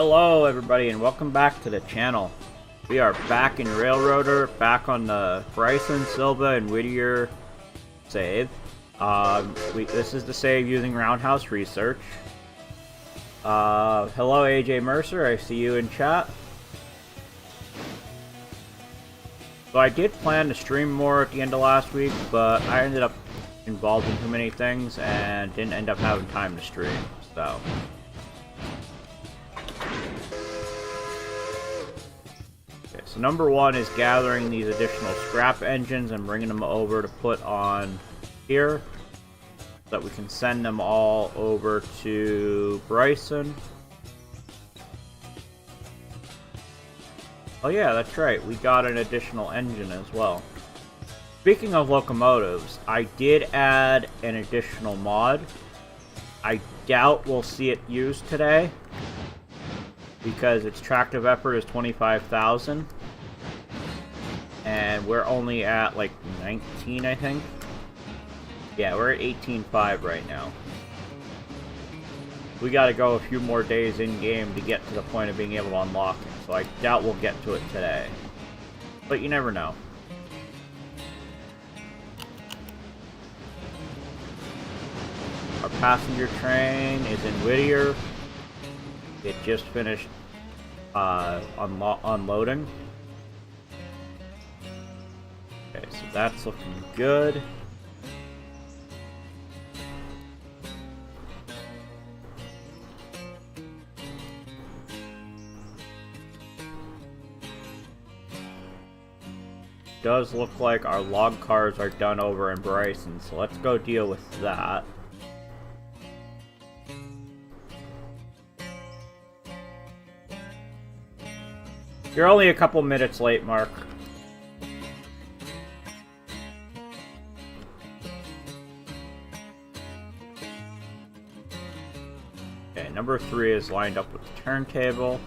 Hello everybody and welcome back to the channel. We are back in Railroader, back on the Bryson, Sylva, and Whittier save. This is the save using Roundhouse research. Hello AJ Mercer, I see you in chat. So I did plan to stream more at the end of last week, but I ended up involved in too many things and didn't end up having time to stream, so... So number one is gathering these additional scrap engines and bringing them over to put on here so that we can send them all over to Bryson. Oh yeah, that's right, we got an additional engine as well. Speaking of locomotives, I did add an additional mod. I doubt we'll see it used today because its tractive effort is 25,000. And we're only at like 19, I think. Yeah, we're at 18.5 right now. We gotta go a few more days in game to get to the point of being able to unlock it, so I doubt we'll get to it today. But you never know. Our passenger train is in Whittier. It just finished unloading. Okay, so that's looking good. Does look like our log cars are done over in Bryson, so let's go deal with that. You're only a couple minutes late, Mark. Okay, number 3 is lined up with the turntable.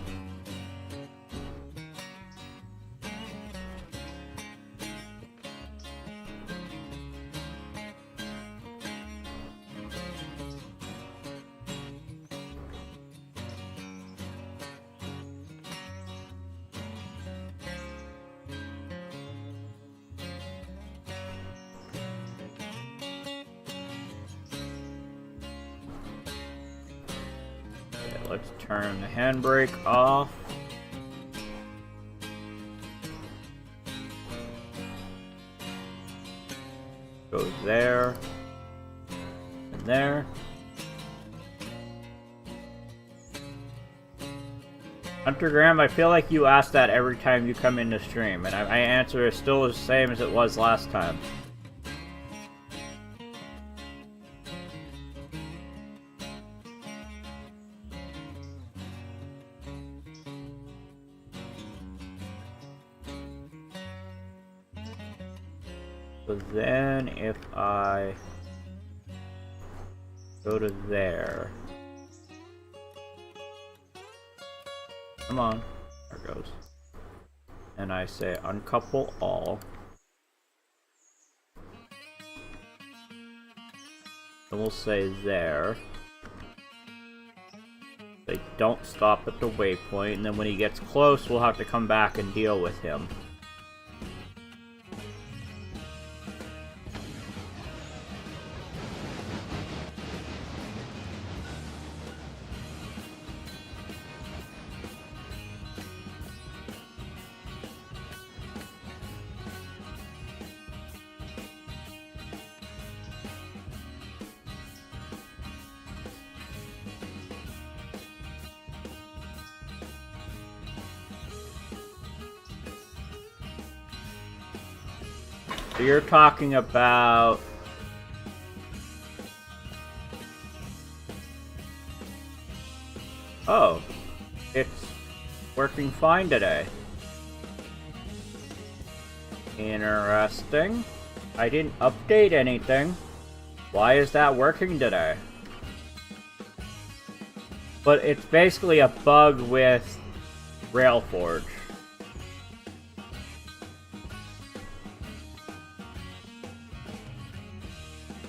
Let's turn the handbrake off. Goes there. And there. Hunter Graham, I feel like you ask that every time you come into stream, and my answer is still the same as it was last time. So then if I go to there, come on, there it goes, and I say uncouple all, and we'll say there. They don't stop at the waypoint, and then when he gets close, we'll have to come back and deal with him. So you're talking about... Oh, it's working fine today. Interesting. I didn't update anything. Why is that working today? But it's basically a bug with Railforge.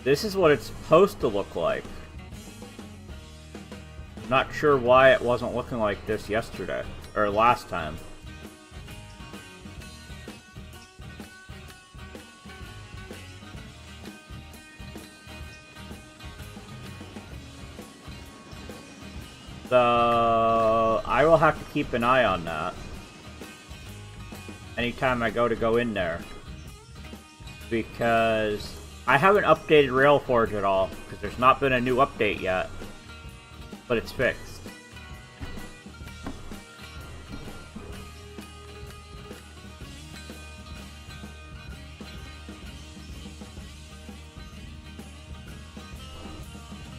This is what it's supposed to look like. Not sure why it wasn't looking like this yesterday, or last time. So I will have to keep an eye on that anytime I go in there, because I haven't updated Railforge at all, because there's not been a new update yet, but it's fixed.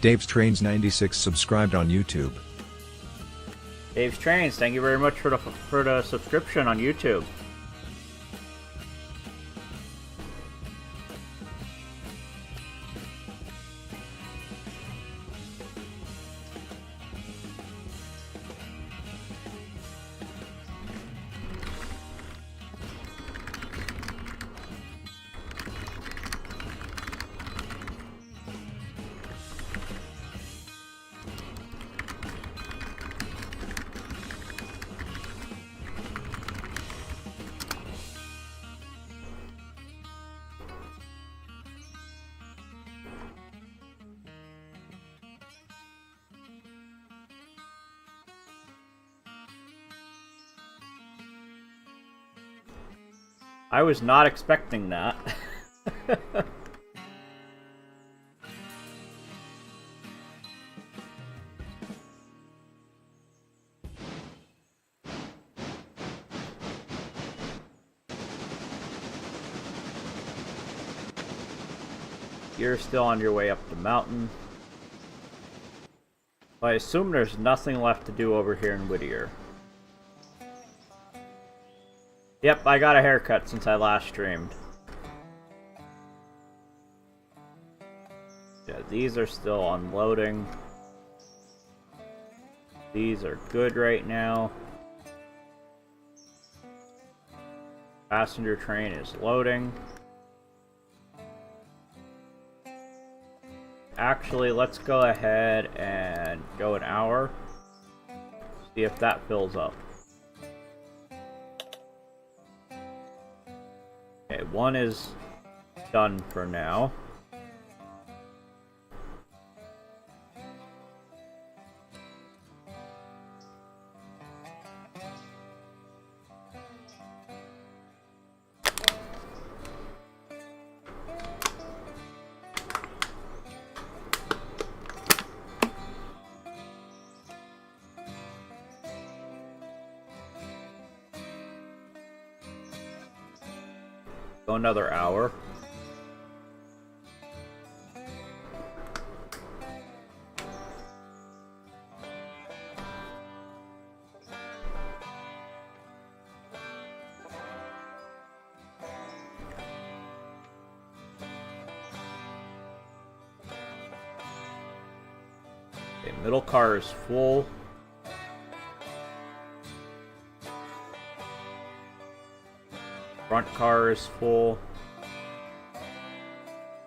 Dave's Trains 96 subscribed on YouTube. Dave's Trains, thank you very much for the subscription on YouTube. I was not expecting that. You're still on your way up the mountain. I assume there's nothing left to do over here in Whittier. Yep, I got a haircut since I last streamed. Yeah, these are still unloading. These are good right now. Passenger train is loading. Actually, let's go ahead and go an hour. See if that fills up. Okay, one is done for now. Go another hour. Okay, middle car is full. Front car is full.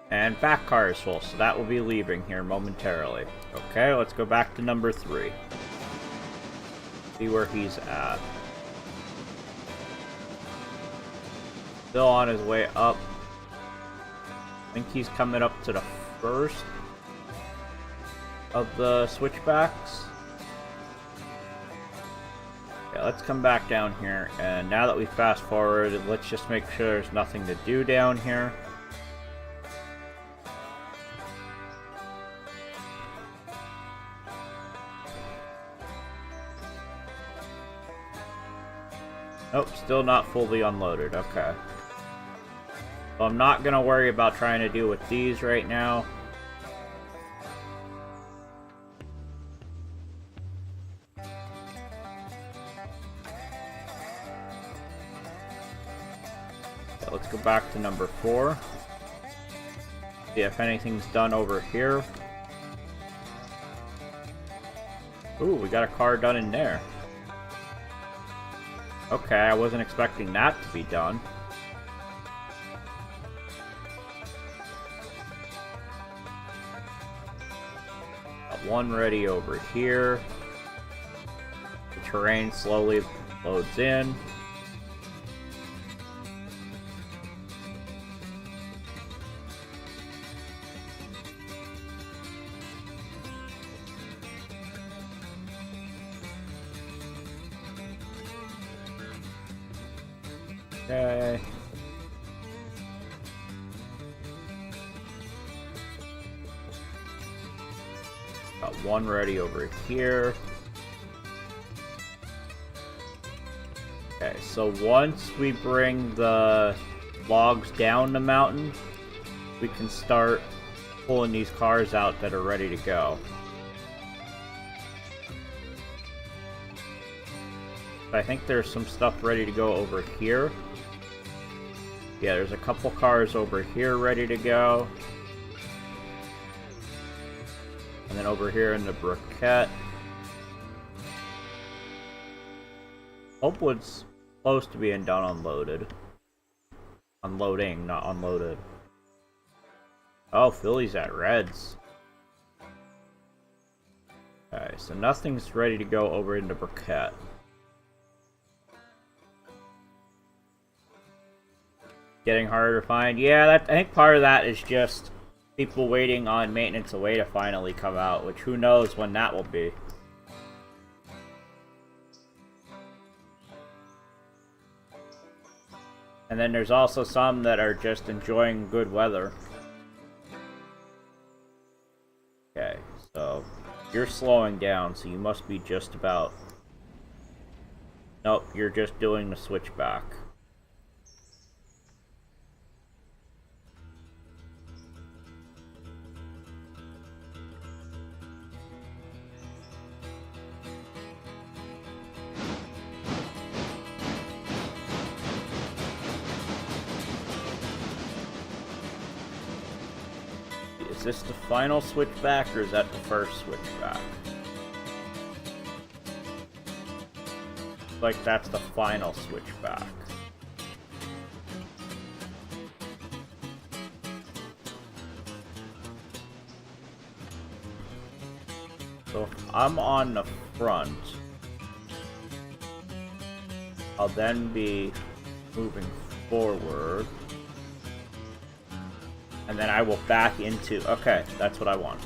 And back car is full, so that will be leaving here momentarily. Okay, let's go back to number 3. See where he's at. Still on his way up. I think he's coming up to the first of the switchbacks. Yeah, let's come back down here, and now that we fast forward, let's just make sure there's nothing to do down here. Nope, still not fully unloaded, okay. So I'm not gonna worry about trying to deal with these right now. Let's go back to number 4. See if anything's done over here. Ooh, we got a car done in there. Okay, I wasn't expecting that to be done. one ready over here. The terrain slowly loads in. Okay. Got one ready over here. Okay, so once we bring the logs down the mountain, we can start pulling these cars out that are ready to go. I think there's some stuff ready to go over here. Yeah, there's a couple cars over here ready to go. And then over here in the briquette. Pulpwood's close to being done unloaded. Unloading, not unloaded. Oh, Philly's at Reds. Okay, so nothing's ready to go over in the briquette. Getting harder to find. Yeah, I think part of that is just people waiting on maintenance away to finally come out, which who knows when that will be. And then there's also some that are just enjoying good weather. Okay, so you're slowing down, so you must be just about... Nope, you're just doing the switchback. Is this the final switchback, or is that the first switchback? Like that's the final switchback. So if I'm on the front, I'll then be moving forward. And then I will back into... Okay, that's what I want.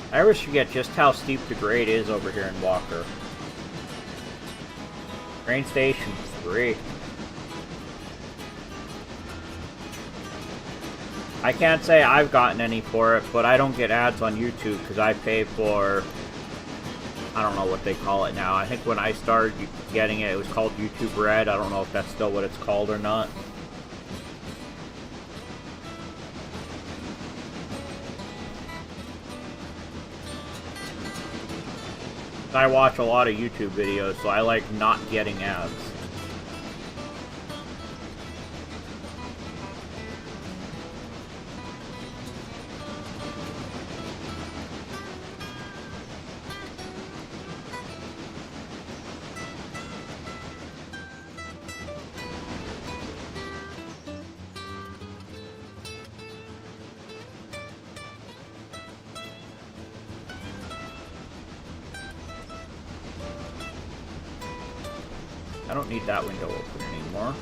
I always forget just how steep the grade is over here in Walker. Train station 3. I can't say I've gotten any for it, but I don't get ads on YouTube because I pay for... I don't know what they call it now. I think when I started getting it, it was called YouTube Red. I don't know if that's still what it's called or not. I watch a lot of YouTube videos, so I like not getting ads. I don't need that window open anymore.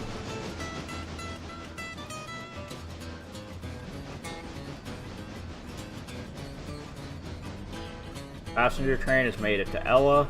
Passenger train has made it to Ella.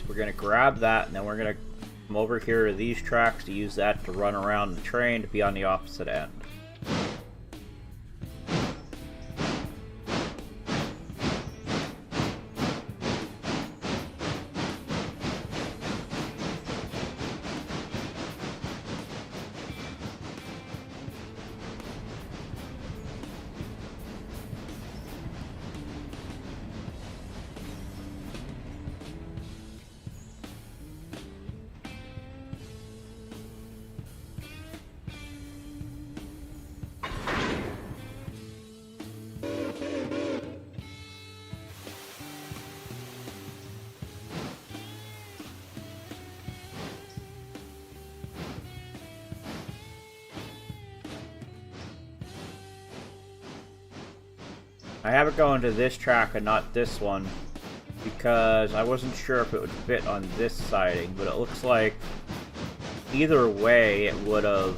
we're going to grab that, and then we're going to come over here to these tracks to use that to run around the train to be on the opposite end. I have it going to this track and not this one because I wasn't sure if it would fit on this siding, but it looks like either way it would have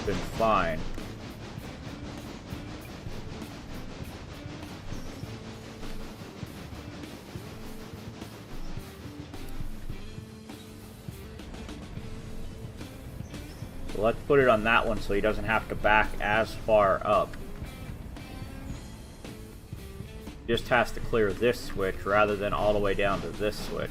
been fine. So let's put it on that one so he doesn't have to back as far up. Just has to clear this switch rather than all the way down to this switch.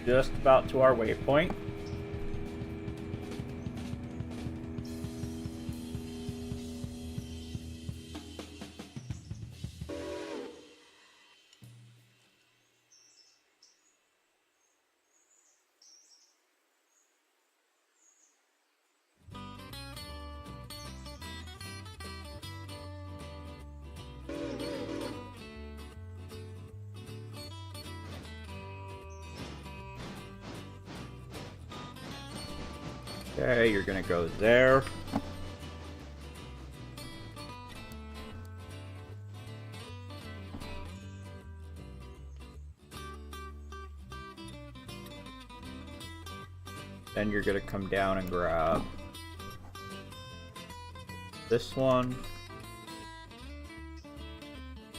Just about to our waypoint. Okay, you're gonna go there. Then you're gonna come down and grab this one,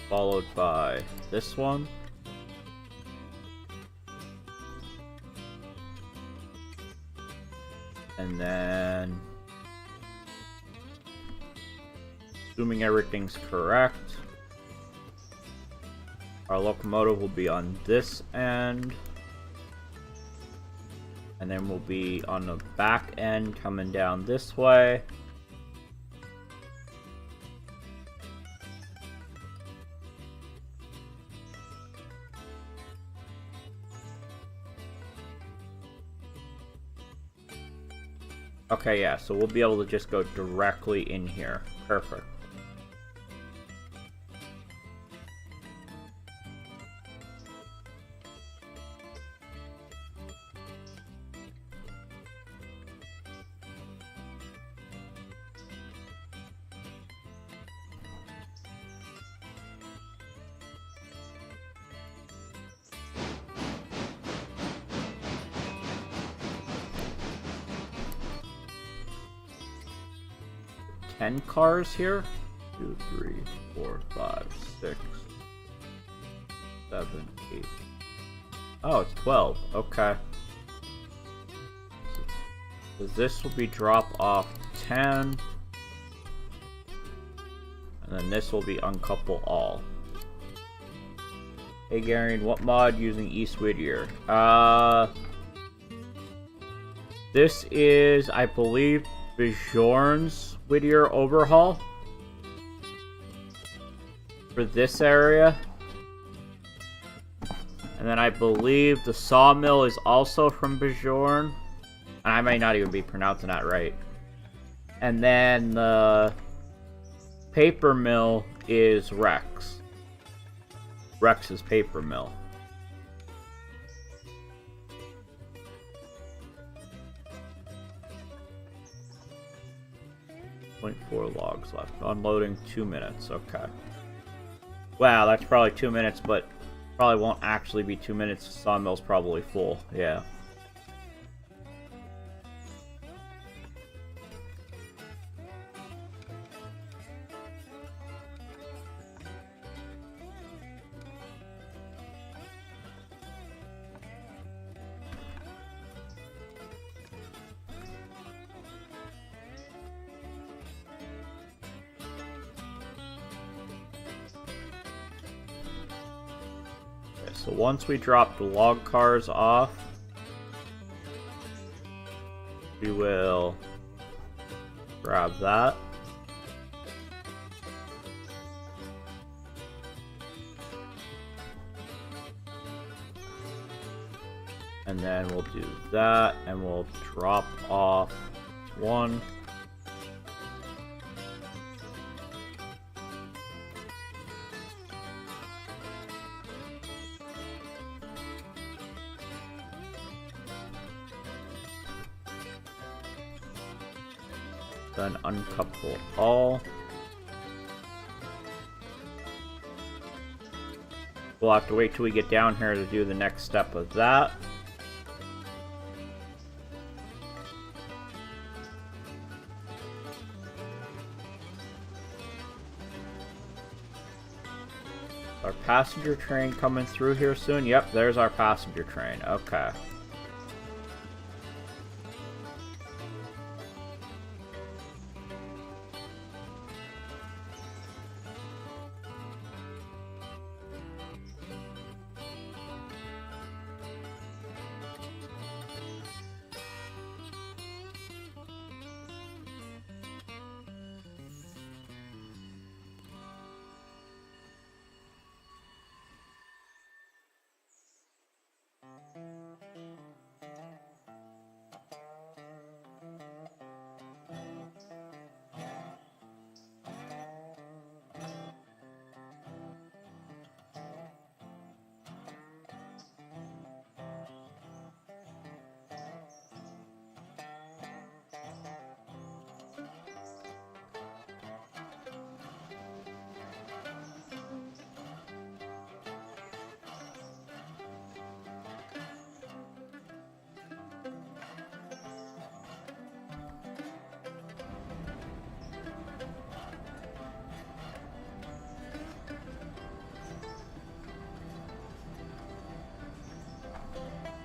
followed by this one. And then, assuming everything's correct, our locomotive will be on this end. And then we'll be on the back end coming down this way. Okay, yeah, so we'll be able to just go directly in here. Perfect. Cars here. 2, 3, 4, 5, 6, 7, 8. Oh, it's 12. Okay. So this will be drop off 10. And then this will be uncouple all. Hey Garion, what mod using East Whittier? This is, I believe, Bjorn's Whittier overhaul for this area. And then I believe the sawmill is also from Bjorn. And I may not even be pronouncing that right. And then the paper mill is Rex. Rex's paper mill. .4 logs left. Unloading 2 minutes. Okay. Wow, that's probably 2 minutes, but probably won't actually be 2 minutes. The sawmill's probably full. Yeah. So once we drop the log cars off, we will grab that. And then we'll do that, and we'll drop off one. Then uncouple all. We'll have to wait till we get down here to do the next step of that. Our passenger train coming through here soon? Yep, there's our passenger train. Okay.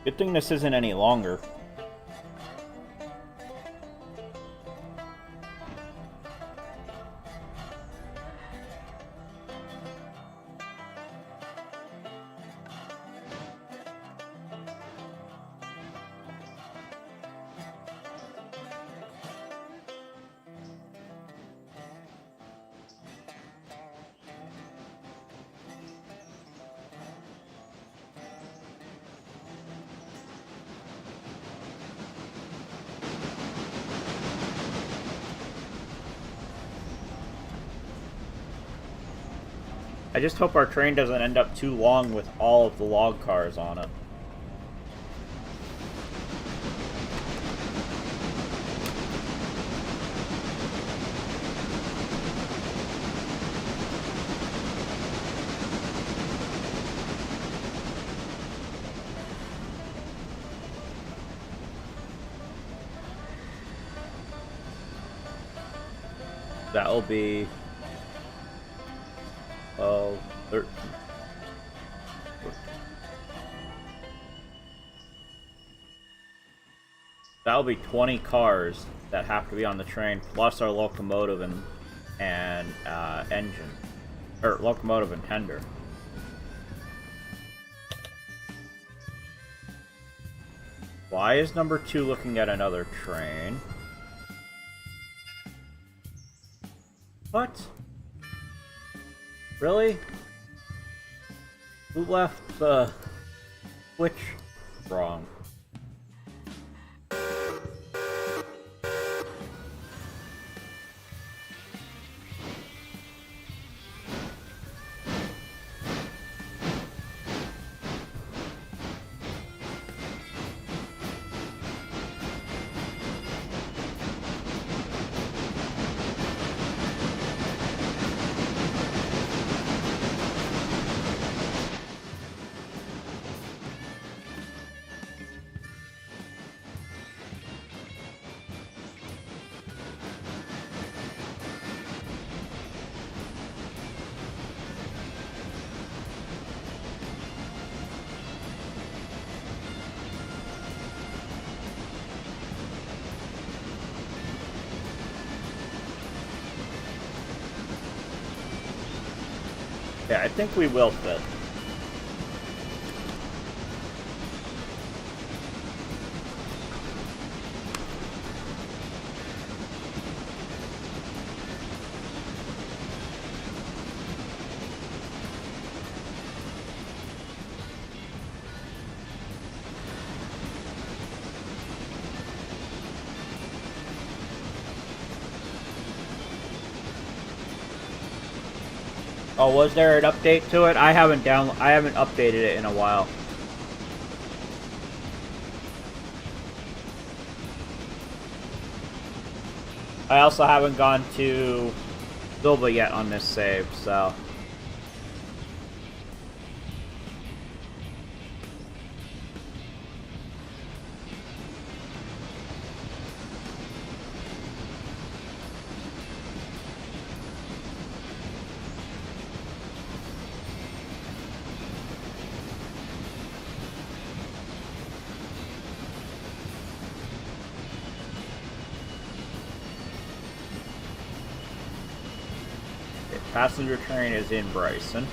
Good thing this isn't any longer. I just hope our train doesn't end up too long with all of the log cars on it. That'll be 12, 13. 14. That'll be 20 cars that have to be on the train, plus our locomotive and and engine, or locomotive and tender. Why is number 2 looking at another train? What? Really? Who left the switch wrong? Yeah, I think we will fit. Oh, was there an update to it? I haven't updated it in a while. I also haven't gone to Sylva yet on this save, so. Passenger train is in Bryson.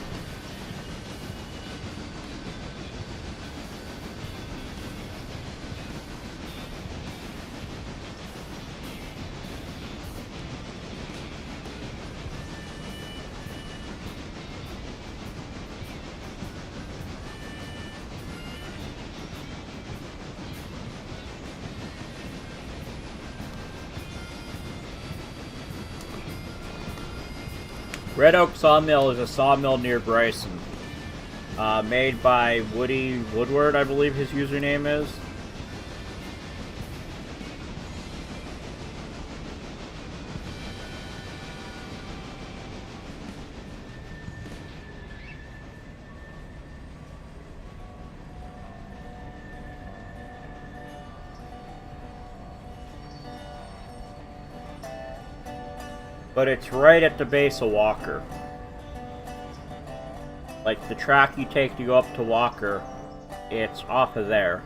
Red Oak Sawmill is a sawmill near Bryson. Made by Woodward, I believe his username is. But it's right at the base of Walker. Like the track you take to go up to Walker, it's off of there.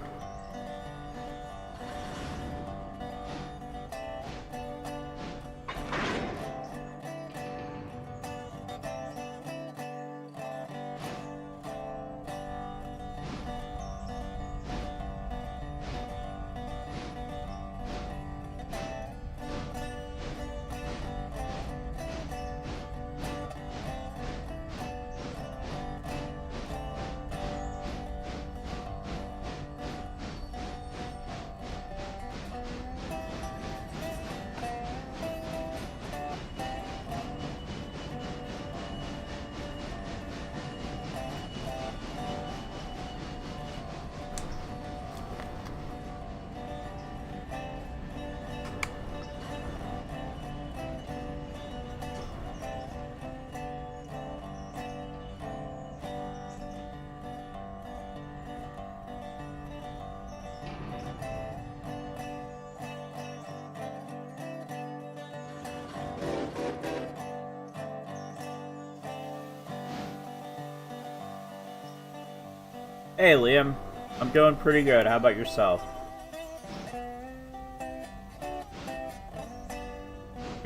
Hey Liam, I'm doing pretty good. How about yourself?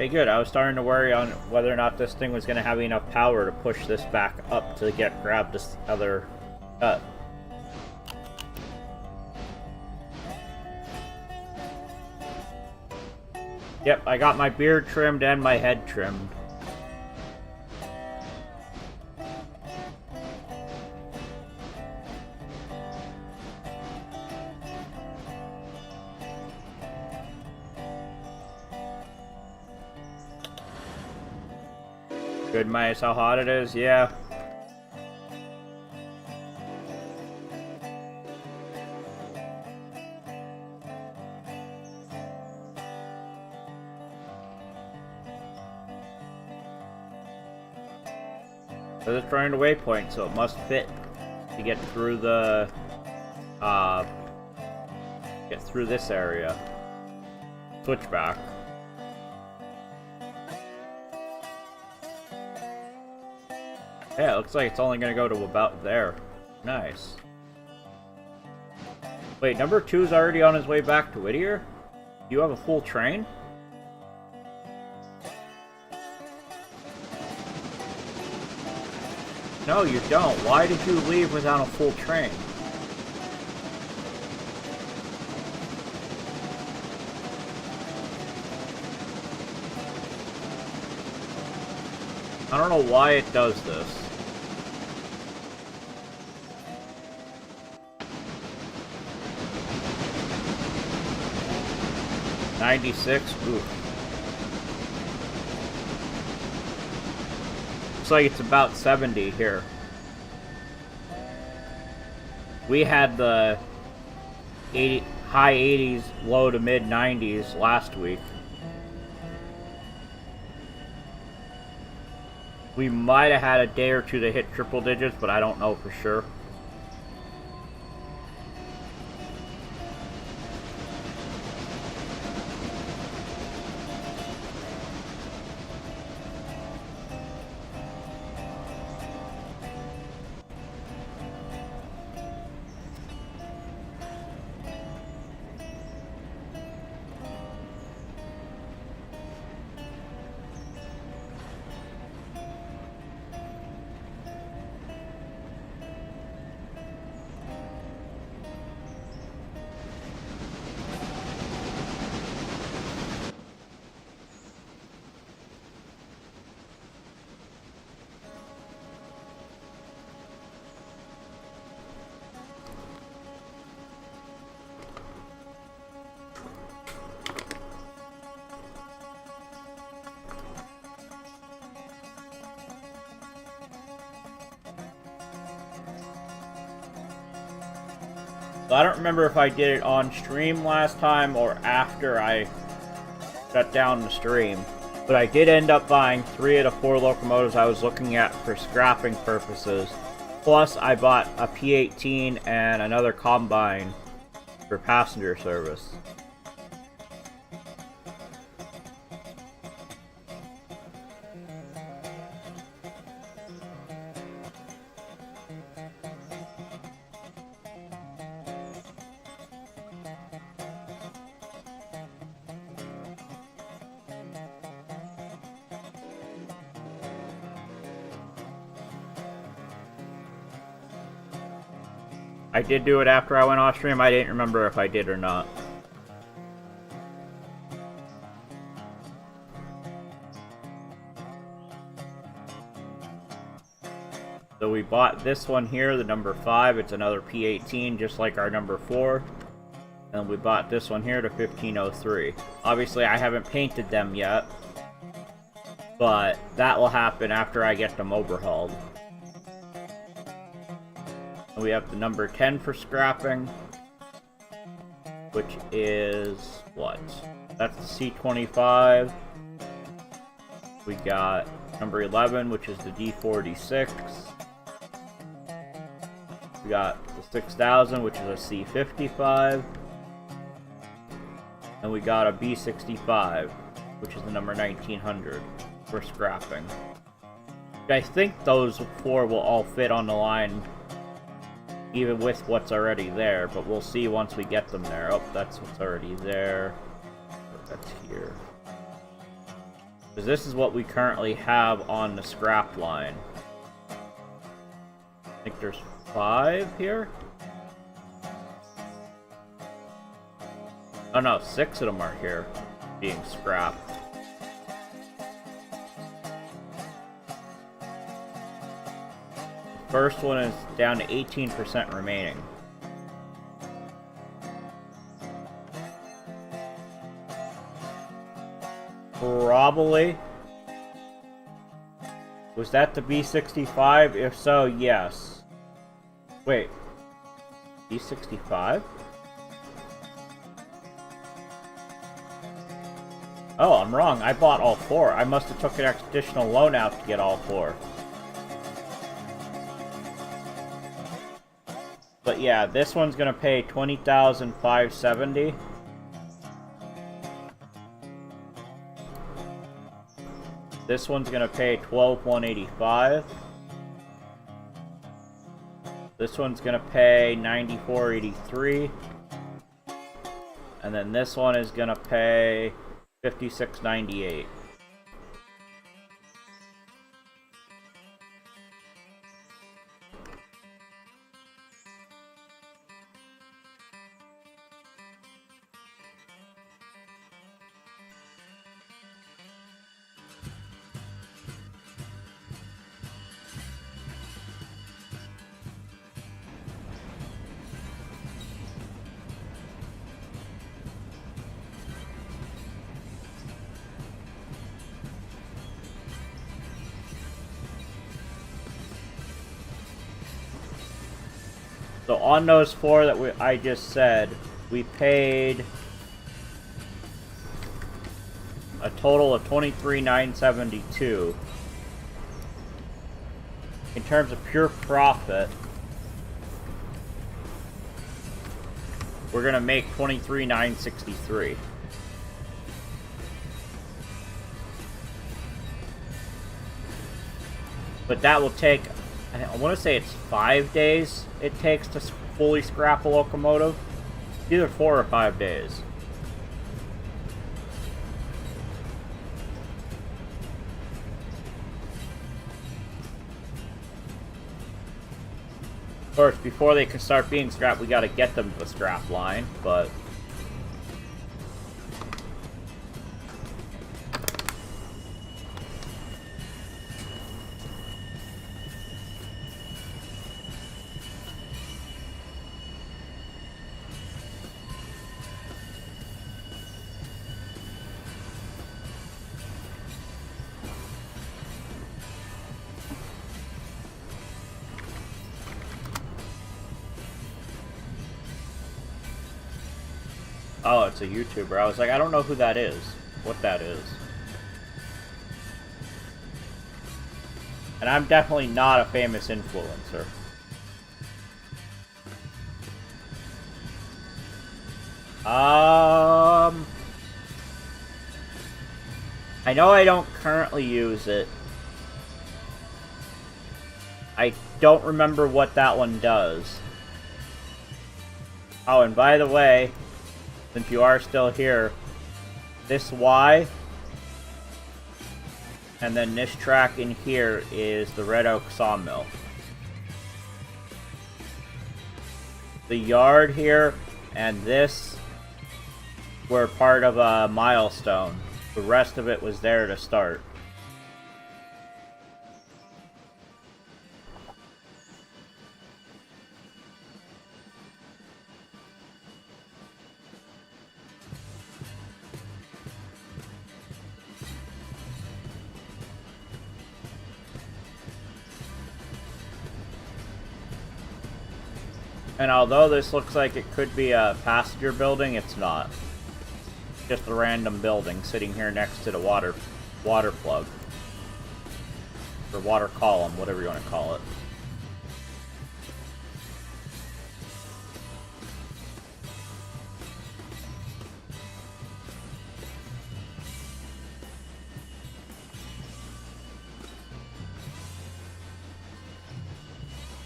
Okay, good. I was starting to worry on whether or not this thing was going to have enough power to push this back up to grab this other cut. Yep, I got my beard trimmed and my head trimmed. Good mice, how hot it is? Yeah. So it's trying to waypoint, so it must fit to get through the get through this area. Switchback. Yeah, it looks like it's only gonna go to about there. Nice. Wait, number 2's already on his way back to Whittier? Do you have a full train? No, you don't. Why did you leave without a full train? I don't know why it does this. $96? Ooh. Looks like it's about 70 here. We had the high 80s, low to mid 90s last week. We might have had a day or two that hit triple digits, but I don't know for sure. So I don't remember if I did it on stream last time or after I shut down the stream, but I did end up buying 3 of the 4 locomotives I was looking at for scrapping purposes. Plus, I bought a P18 and another combine for passenger service. I did do it after I went off stream. I didn't remember if I did or not. So we bought this one here, the number 5. It's another P18, just like our number 4. And we bought this one here, the 1503. Obviously, I haven't painted them yet, but that will happen after I get them overhauled. We have the number 10 for scrapping, which is what? That's the C25. We got number 11, which is the D46. We got the 6000, which is a C55. And we got a B65, which is the number 1900 for scrapping. I think those 4 will all fit on the line, even with what's already there, but we'll see once we get them there. Oh, that's what's already there. That's here. Because this is what we currently have on the scrap line. I think there's 5 here? Oh no, 6 of them are here, being scrapped. The first one is down to 18% remaining. Probably. Was that the B65? If so, yes. Wait. B65? Oh, I'm wrong. I bought all 4. I must have took an additional loan out to get all 4. But yeah, this one's gonna pay $20,570. This one's gonna pay $12,185. This one's gonna pay $94.83. And then this one is gonna pay $56.98. So on those 4 that I just said, we paid a total of $23,972. In terms of pure profit, we're gonna make $23,963. But that will take, I want to say it's 5 days it takes to fully scrap a locomotive. Either 4 or 5 days. Of course, before they can start being scrapped, we gotta get them to the scrap line, but... Oh, it's a YouTuber. I was like, I don't know who that is. What that is. And I'm definitely not a famous influencer. I know I don't currently use it. I don't remember what that one does. Oh, and by the way, since you are still here, this Y, and then this track in here is the Red Oak Sawmill. The yard here and this were part of a milestone. The rest of it was there to start. And although this looks like it could be a passenger building, it's not. Just a random building sitting here next to the water plug. Or water column, whatever you want to call it.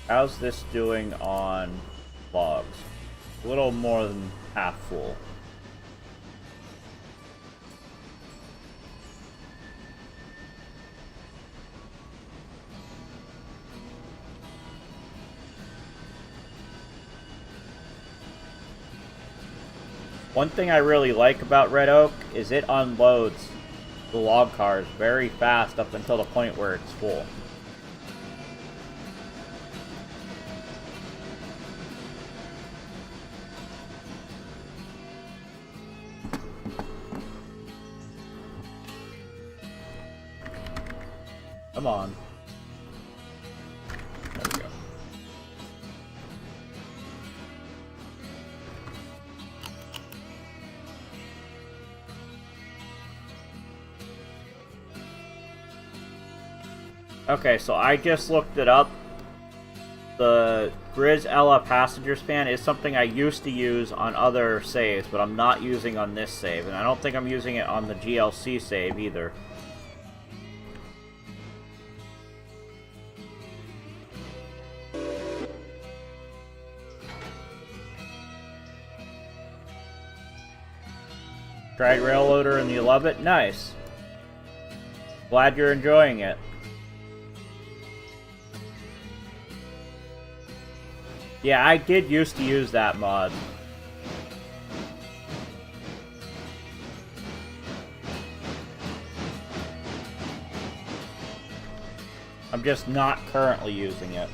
How's this doing on logs? A little more than half full. One thing I really like about Red Oak is it unloads the log cars very fast up until the point where it's full. Come on. There we go. Okay, so I just looked it up. The Grizz Ella passenger span is something I used to use on other saves, but I'm not using on this save, and I don't think I'm using it on the GLC save either. Tried rail loader and you love it? Nice. Glad you're enjoying it. Yeah, I did used to use that mod. I'm just not currently using it.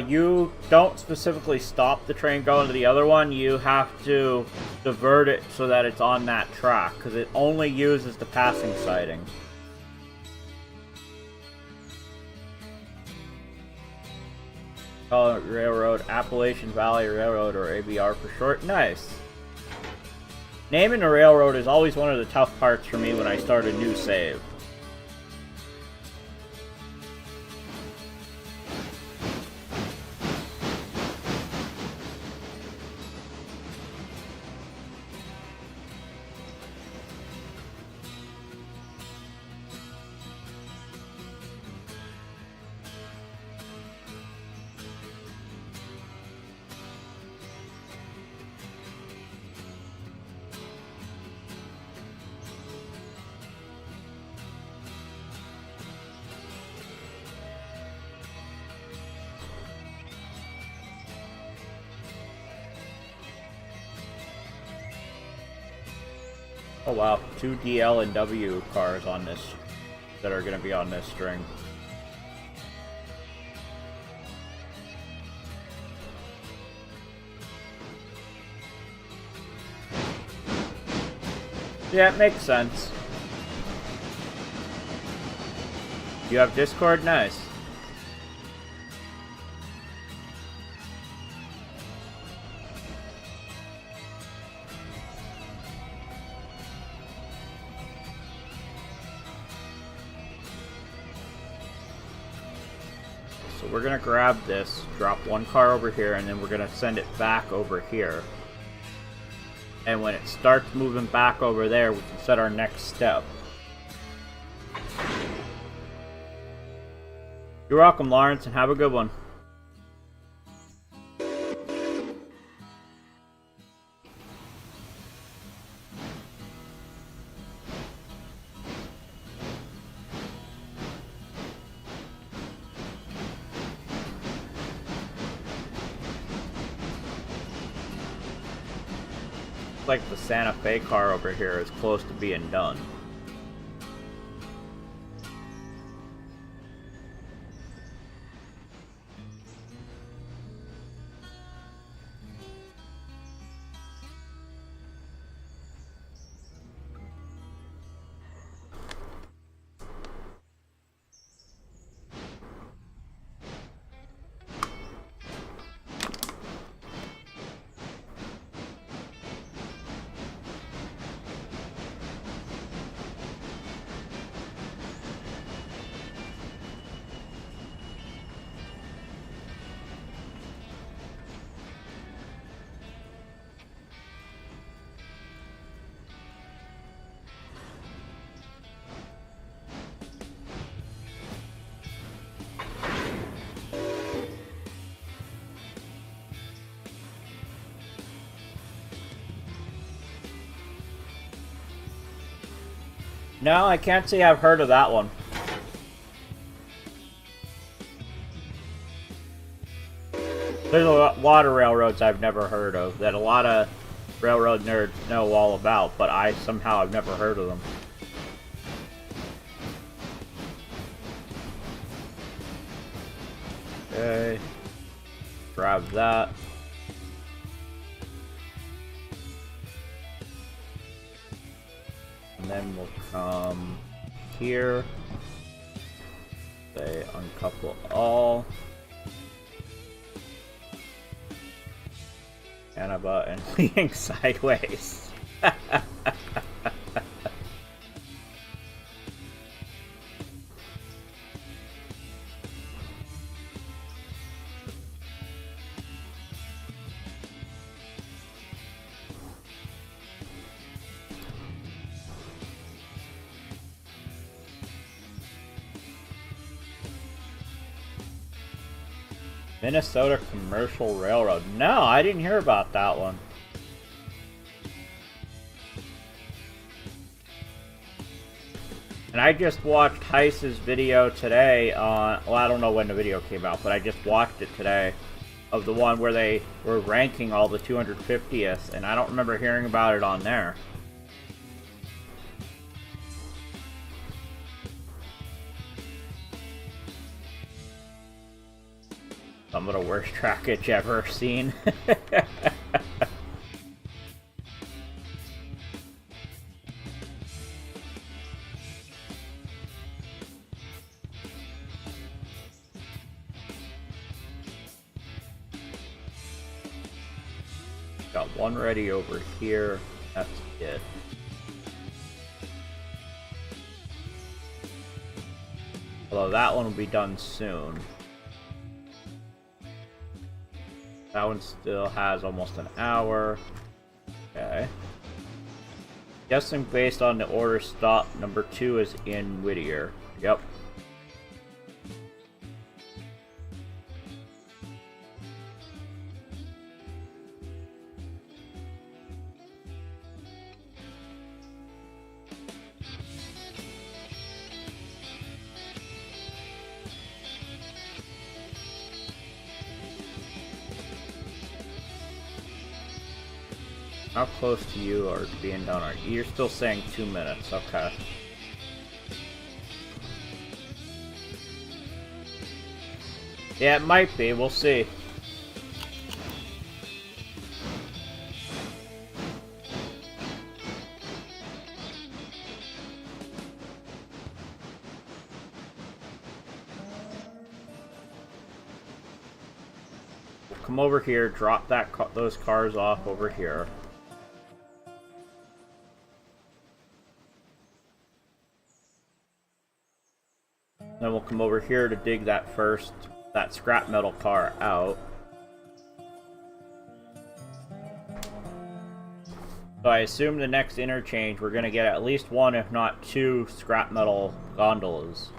You don't specifically stop the train going to the other one, you have to divert it so that it's on that track, because it only uses the passing siding. Call it Railroad, Appalachian Valley Railroad, or ABR for short. Nice. Naming a railroad is always one of the tough parts for me when I start a new save. Oh wow, 2 DL and W cars on this that are going to be on this string. Yeah, it makes sense. You have Discord? Nice. So we're gonna grab this, drop one car over here, and then we're gonna send it back over here. And when it starts moving back over there, we can set our next step. You're welcome, Lawrence, and have a good one. Like the Santa Fe car over here is close to being done. No, I can't say I've heard of that one. There's a lot of railroads I've never heard of that a lot of railroad nerds know all about, but I somehow have never heard of them. Okay. Grab that. And then we'll come here. Say uncouple all. Canaba and leaning sideways. Minnesota Commercial Railroad. No, I didn't hear about that one. And I just watched Heiss's video today on, well, I don't know when the video came out, but I just watched it today of the one where they were ranking all the 250th, and I don't remember hearing about it on there. Some of the worst trackage ever seen. Got one ready over here. That's it. Although that one will be done soon. That one still has almost an hour. Okay. Guessing based on the order stop, number 2 is in Whittier. Yep. How close to you are being done? You're still saying 2 minutes, okay. Yeah, it might be, we'll see. We'll come over here, drop those cars off over here. Then we'll come over here to dig that first that scrap metal car out. So I assume the next interchange we're going to get at least one, if not two, scrap metal gondolas.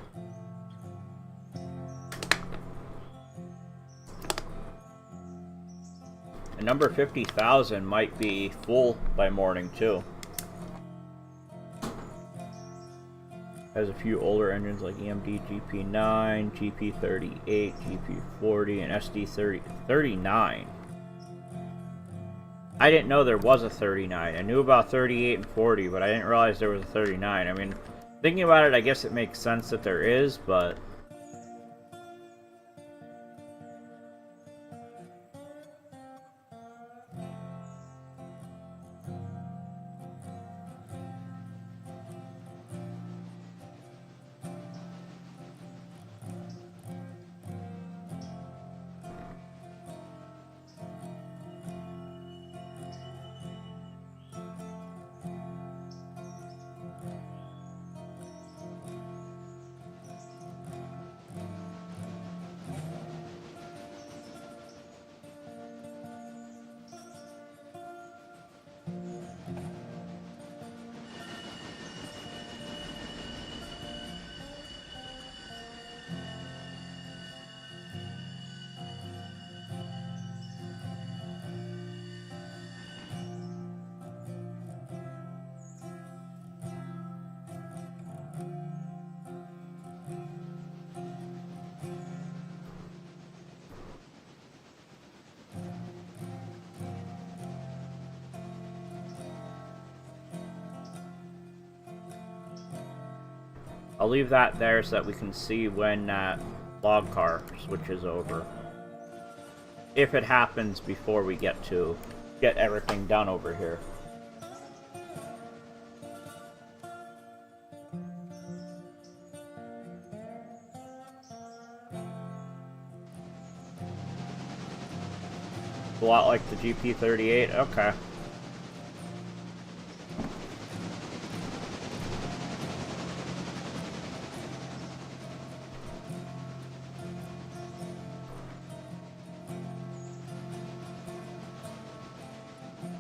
And number 50,000 might be full by morning too. Has a few older engines like EMD GP9, GP38, GP40, and SD39. I didn't know there was a 39. I knew about 38 and 40, but I didn't realize there was a 39. I mean, thinking about it, I guess it makes sense that there is, but... I'll leave that there so that we can see when that log car switches over. If it happens before we get everything done over here. A lot like the GP38, okay.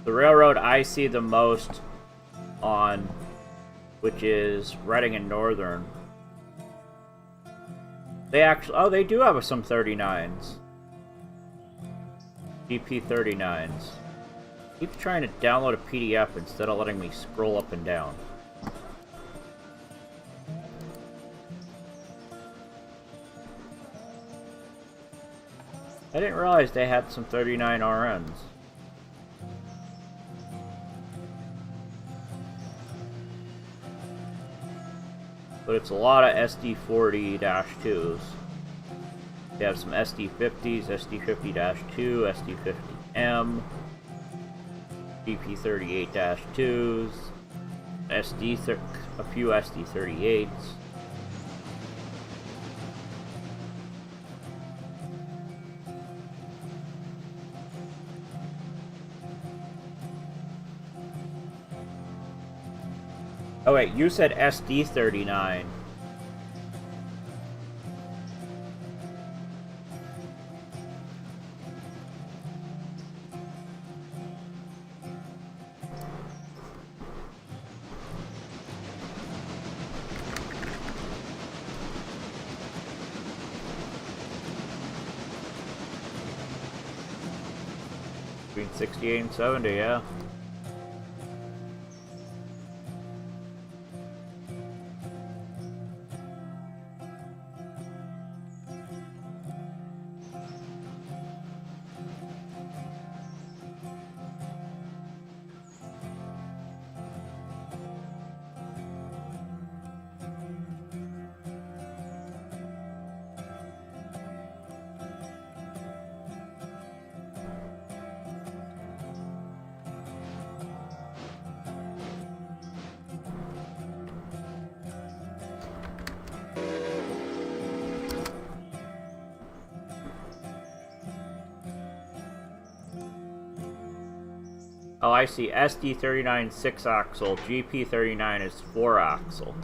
The railroad I see the most on, which is Reading and Northern. They actually, oh, they do have some 39s. GP 39s. Keep trying to download a PDF instead of letting me scroll up and down. I didn't realize they had some 39 RNs. But it's a lot of SD40-2s. They have some SD50s, SD50-2, SD50M, GP38-2s, a few SD38s. Oh wait, you said SD39. Between 68 and 70, yeah. Oh, I see. SD39 6-axle, GP39 is 4-axle.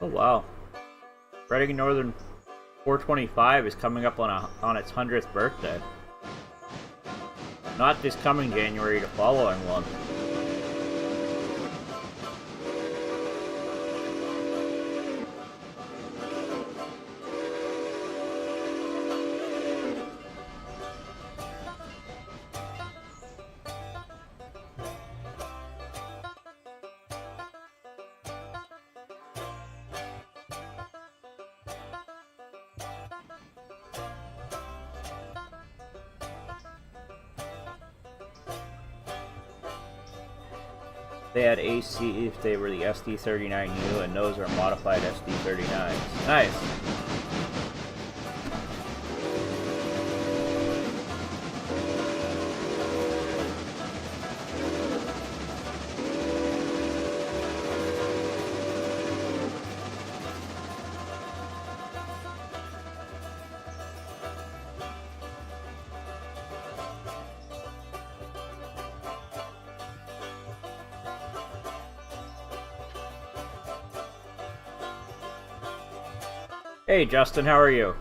Oh wow. Reading Northern 425 is coming up on its 100th birthday. Not this coming January, the following one. They had AC if they were the SD39U, and those are modified SD39s. Nice. Hey Justin, how are you?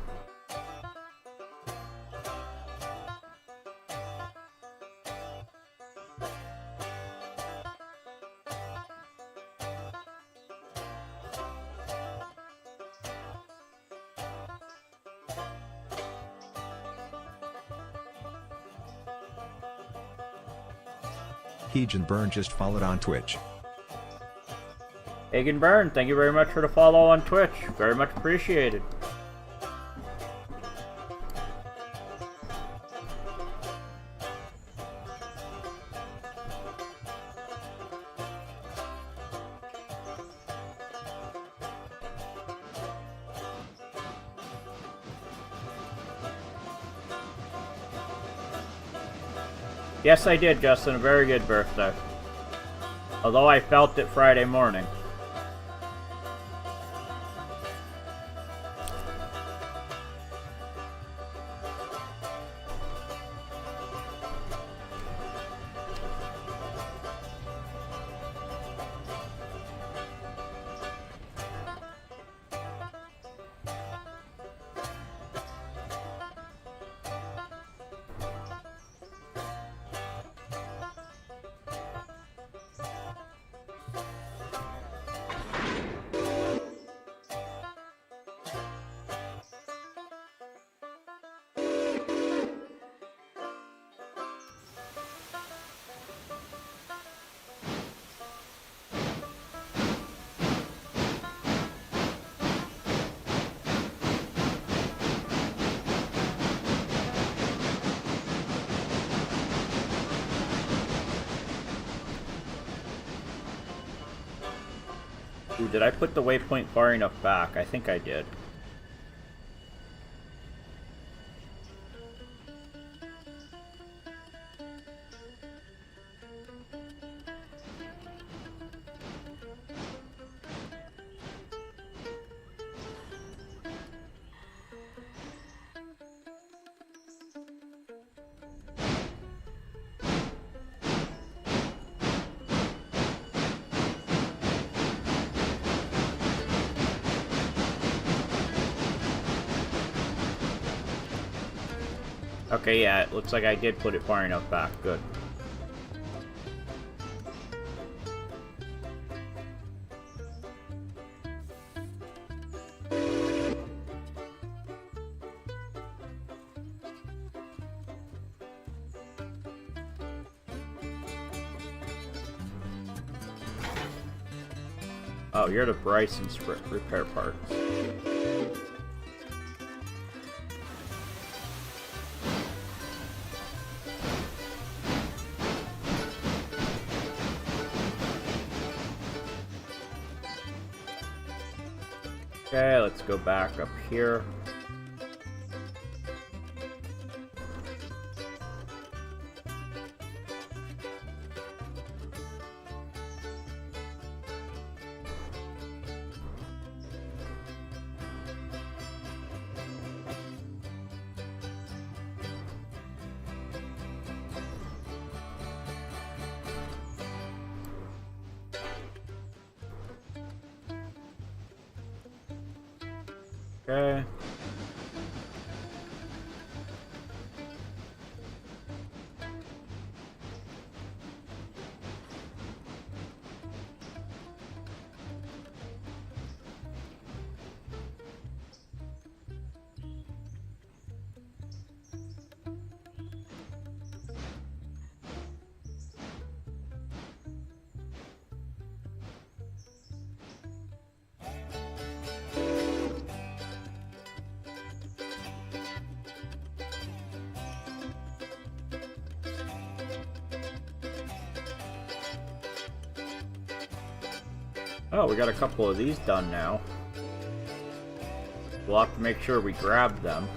Heejin Burn just followed on Twitch. Hagen Burn, thank you very much for the follow on Twitch. Very much appreciated. Yes, I did, Justin. A very good birthday. Although I felt it Friday morning. Ooh, did I put the waypoint far enough back? I think I did. Okay, yeah, it looks like I did put it far enough back. Good. Oh, you're the Bryson repair parts. Okay, let's go back up here. Okay. Oh, we got a couple of these done now. We'll have to make sure we grab them.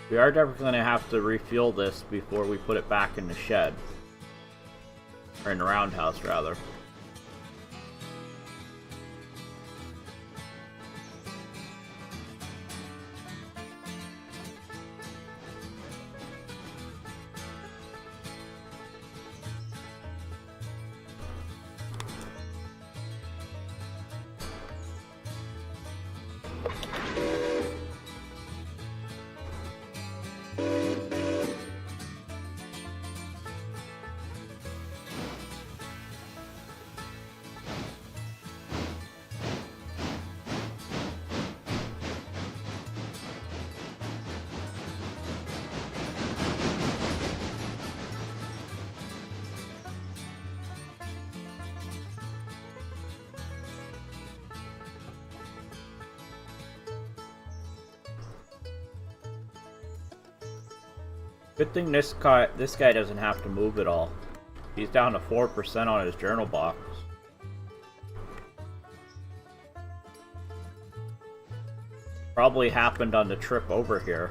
We are definitely going to have to refuel this before we put it back in the shed. Or in the roundhouse, rather. Good thing this guy doesn't have to move at all. He's down to 4% on his journal box. Probably happened on the trip over here.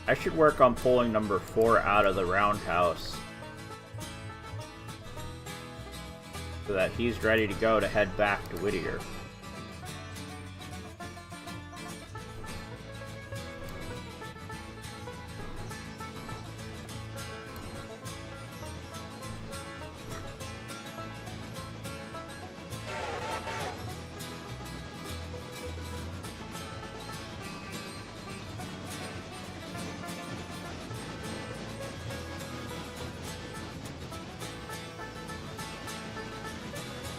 I should work on pulling number 4 out of the roundhouse so that he's ready to go to head back to Whittier.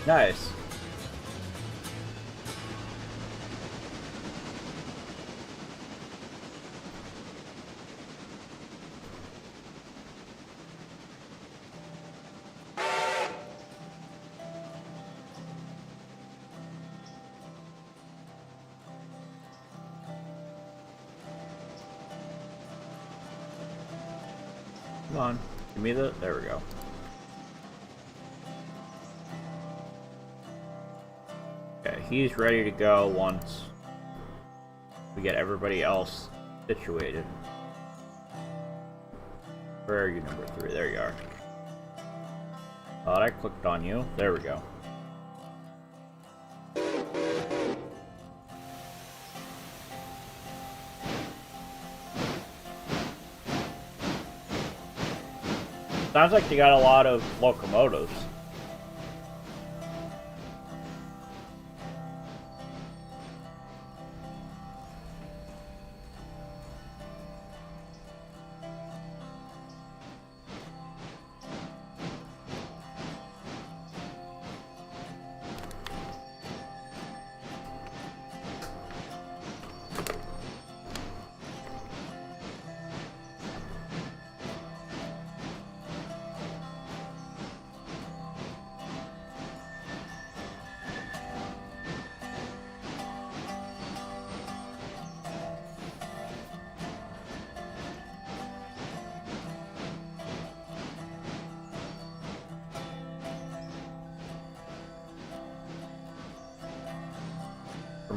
Nice. Come on, give me the, there we go. Okay, he's ready to go once we get everybody else situated. Where are you, number 3? There you are. Thought I clicked on you. There we go. Sounds like they got a lot of locomotives.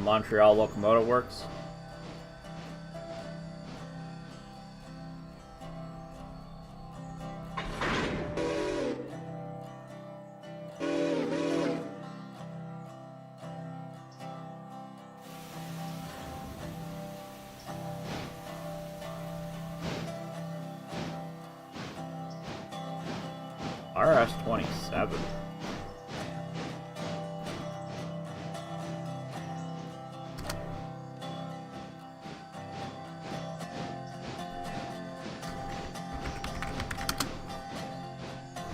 from Montreal Locomotive Works. RS-27.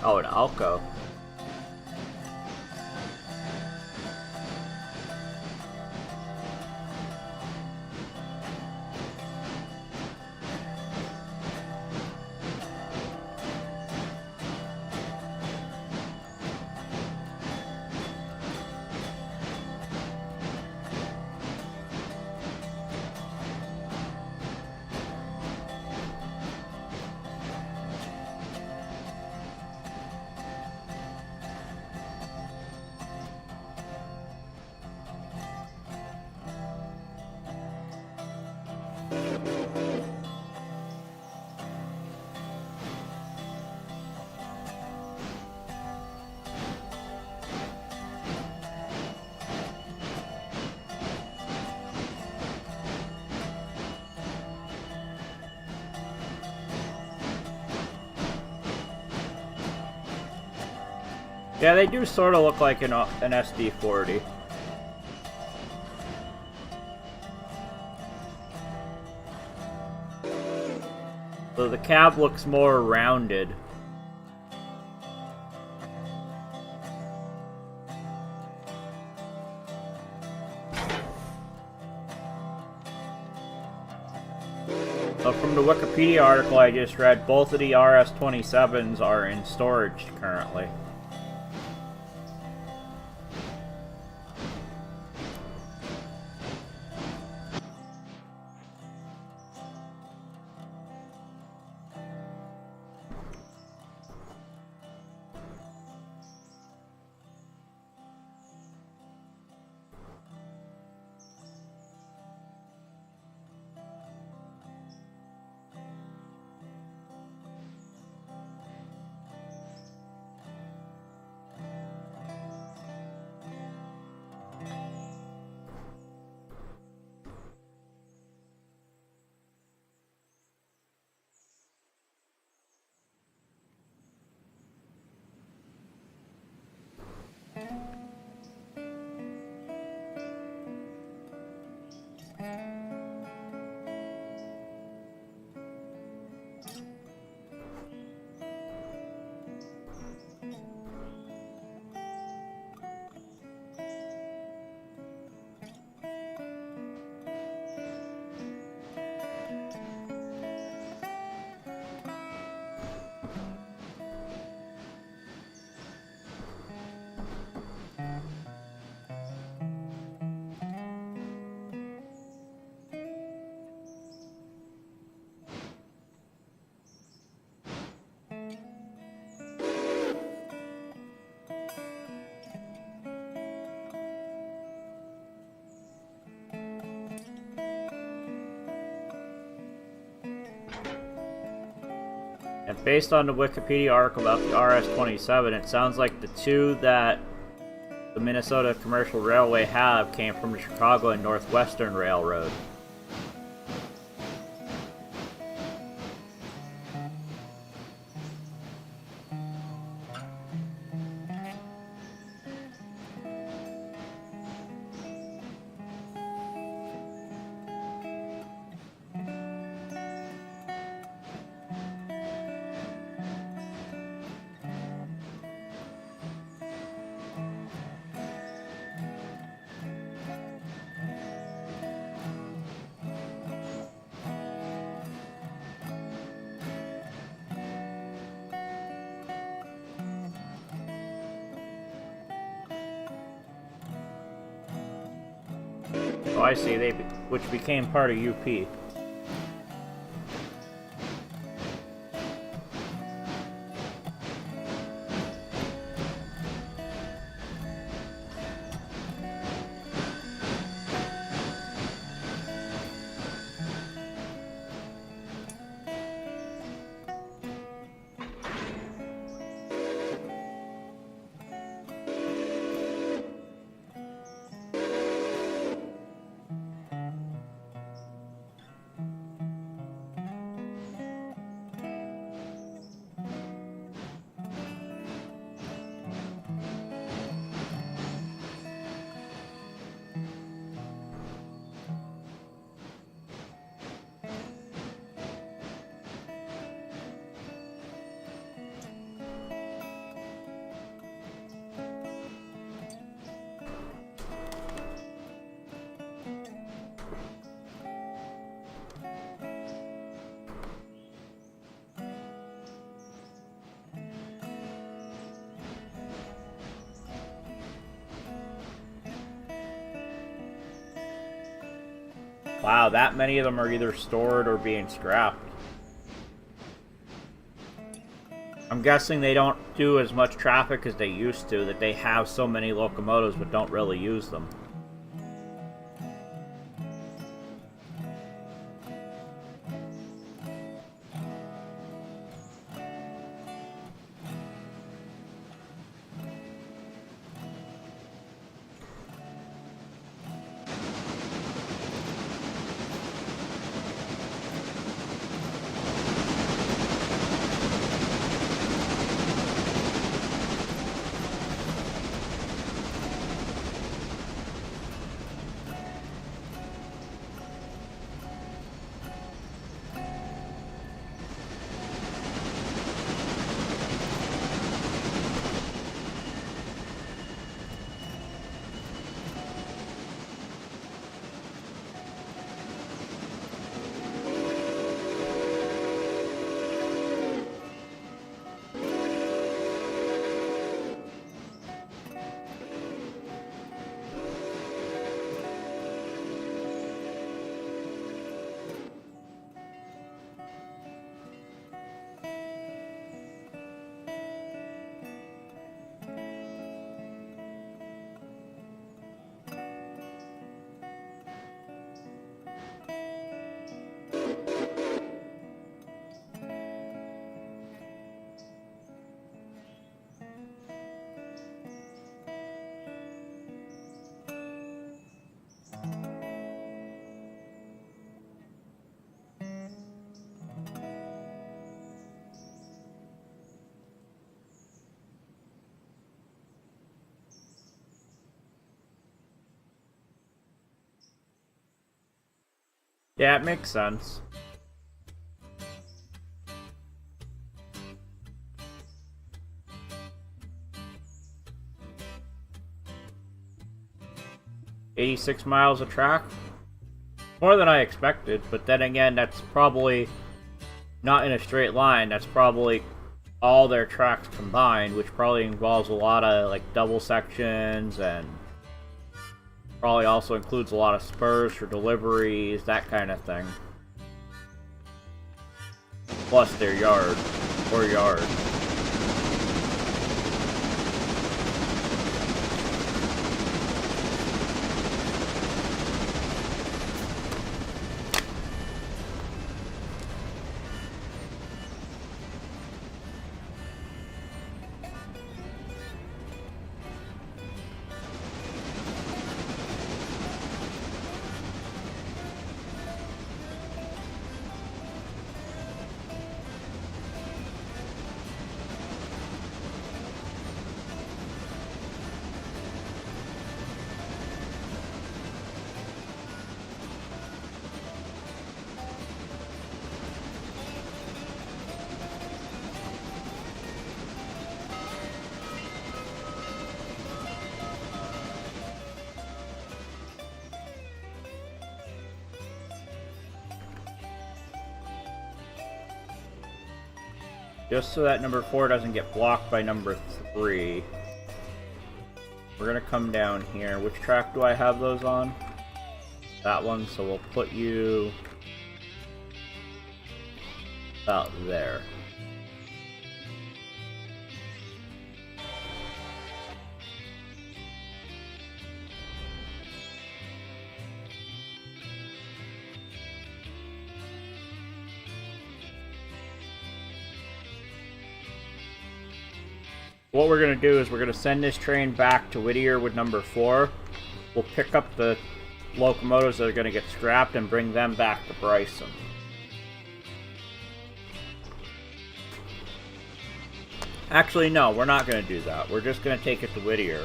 Oh, an Alco. Yeah, they do sort of look like an SD40. So the cab looks more rounded. So from the Wikipedia article I just read, both of the RS-27s are in storage currently. And based on the Wikipedia article about the RS-27, it sounds like the two that the Minnesota Commercial Railway have came from the Chicago and Northwestern Railroad. Oh, I see. Which became part of UP. Wow, that many of them are either stored or being scrapped. I'm guessing they don't do as much traffic as they used to, that they have so many locomotives but don't really use them. Yeah, it makes sense. $86 miles of track? More than I expected, but then again, that's probably not in a straight line. That's probably all their tracks combined, which probably involves a lot of like double sections, and probably also includes a lot of spurs for deliveries, that kind of thing. Plus their yard, or yard. Just so that number 4 doesn't get blocked by number 3. We're gonna come down here. Which track do I have those on? That one, so we'll put you about there. What we're going to do is we're going to send this train back to Whittier with number 4. We'll pick up the locomotives that are going to get scrapped and bring them back to Bryson. Actually, no, we're not going to do that. We're just going to take it to Whittier.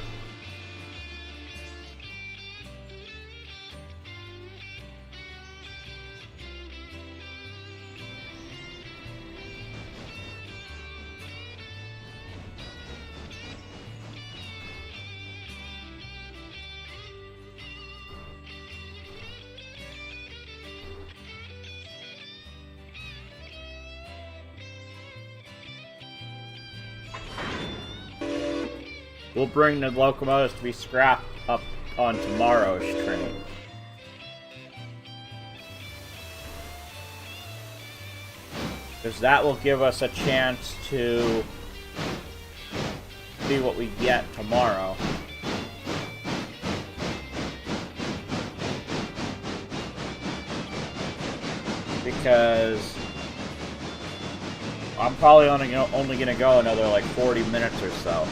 We'll bring the locomotives to be scrapped up on tomorrow's train. Because that will give us a chance to see what we get tomorrow. Because I'm probably only gonna go another like 40 minutes or so.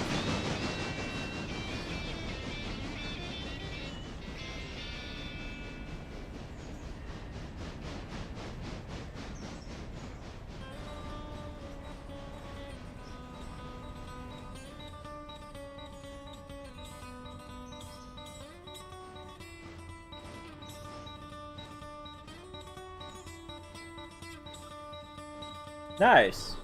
Nice.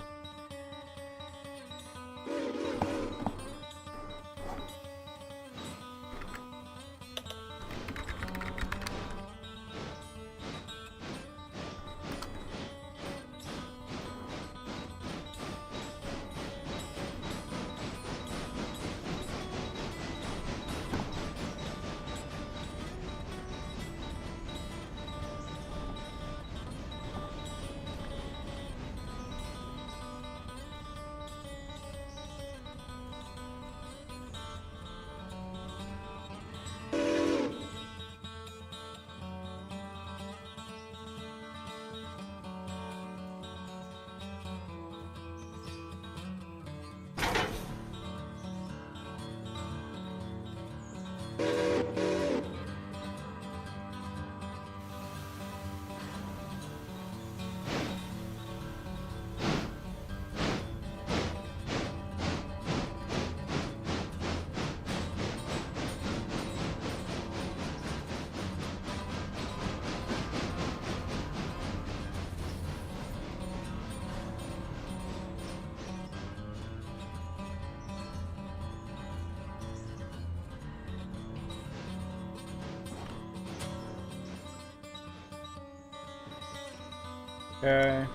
Okay,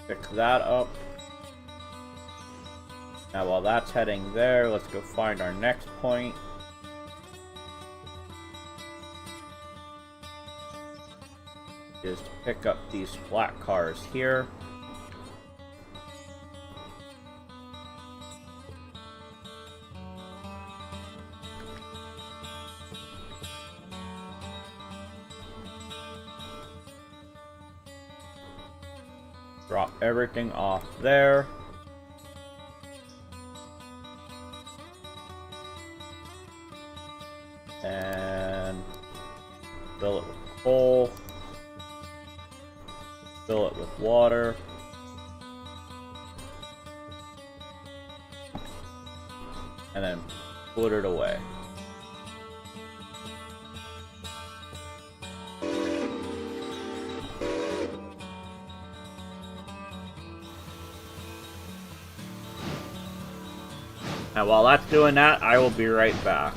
pick that up. Now while that's heading there, let's go find our next point. Is to pick up these flat cars here. Drop everything off there. And fill it with coal. Fill it with water. And then put it away. Now while that's doing that, I will be right back.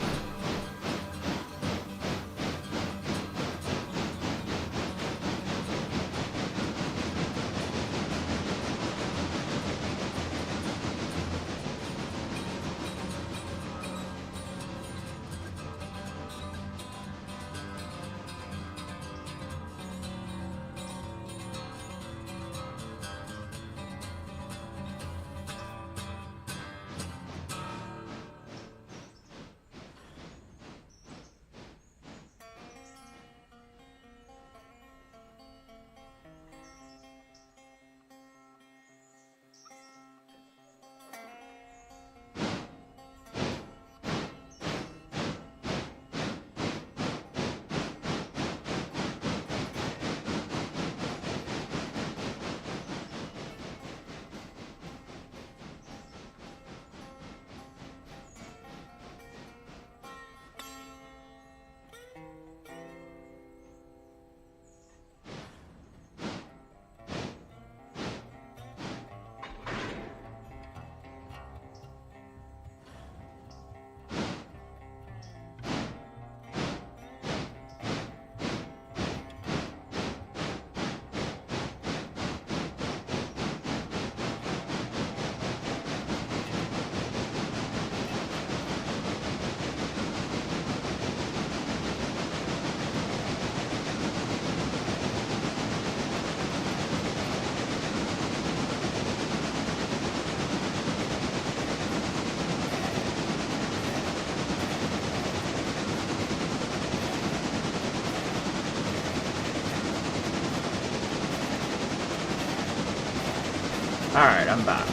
Alright, I'm back.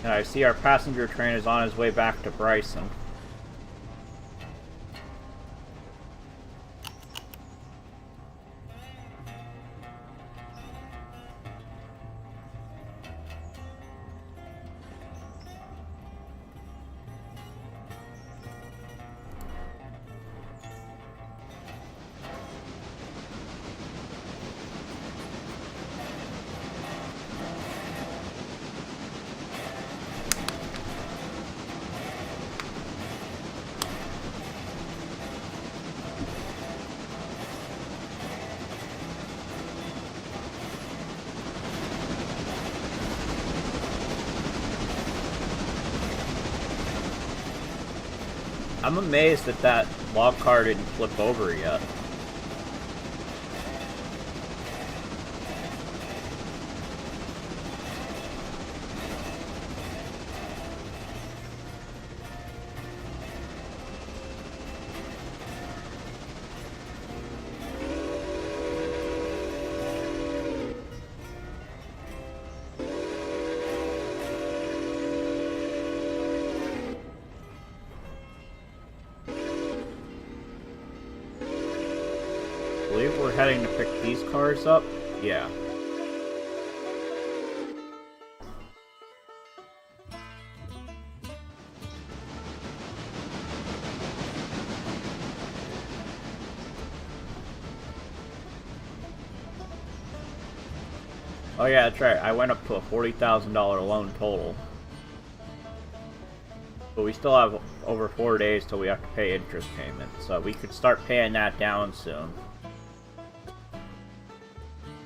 And I see our passenger train is on his way back to Bryson. I'm amazed that that log car didn't flip over yet. I believe we're heading to pick these cars up. Yeah. Oh yeah, that's right. I went up to a $40,000 loan total. But we still have over 4 days till we have to pay interest payments, so we could start paying that down soon.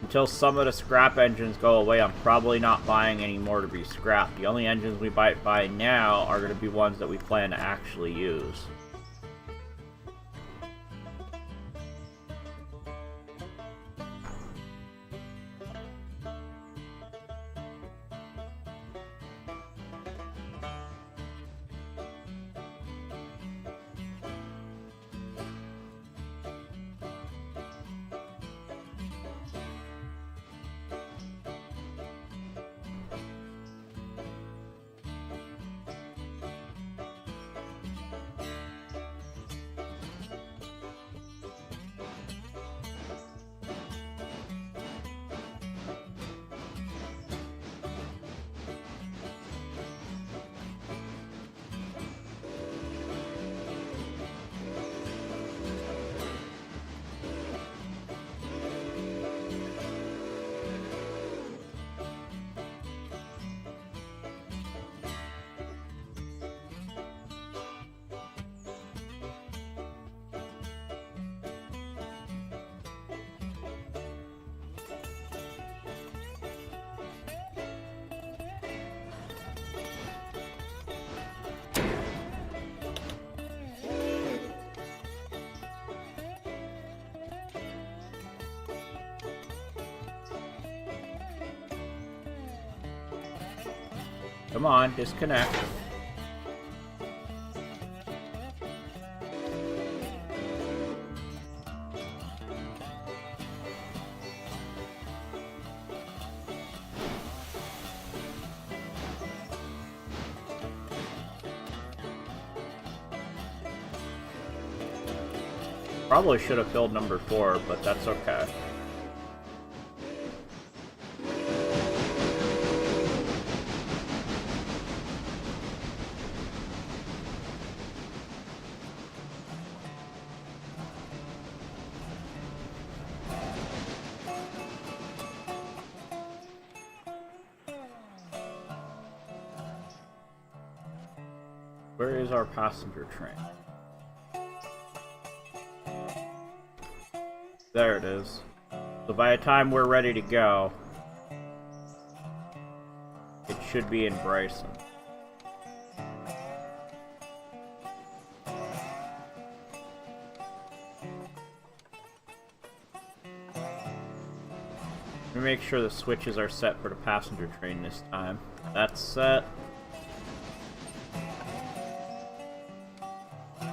Until some of the scrap engines go away, I'm probably not buying any more to be scrapped. The only engines we buy now are going to be ones that we plan to actually use. Come on, disconnect. Probably should have filled number 4, but that's okay. Where is our passenger train? There it is. So by the time we're ready to go, should be in Bryson. Let me make sure the switches are set for the passenger train this time. That's set.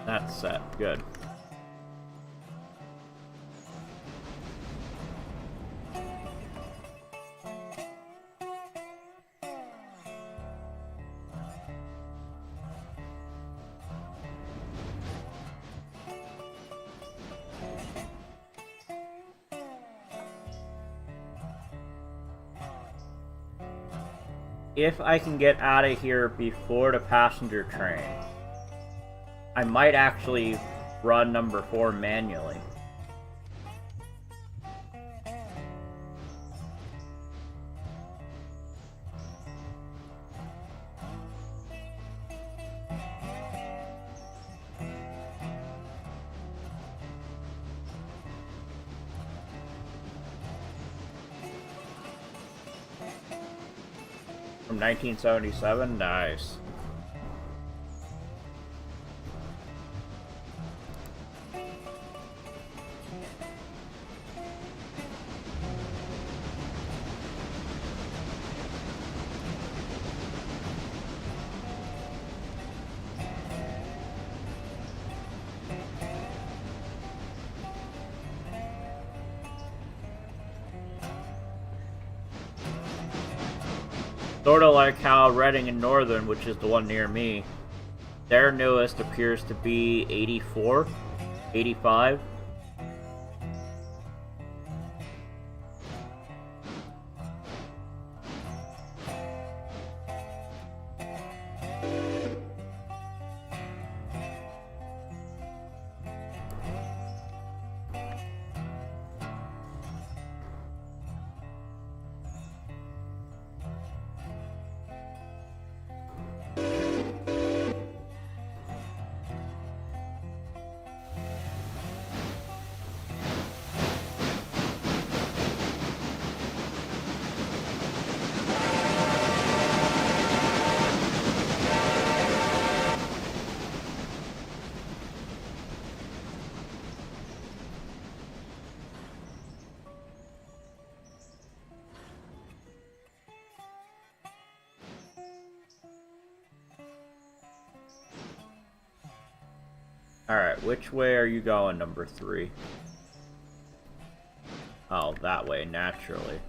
That's set. Good. If I can get out of here before the passenger train, I might actually run number 4 manually. From 1977? Nice. Sort of like how Reading and Northern, which is the one near me, their newest appears to be 84, 85. Alright, which way are you going, number 3? Oh, that way, naturally.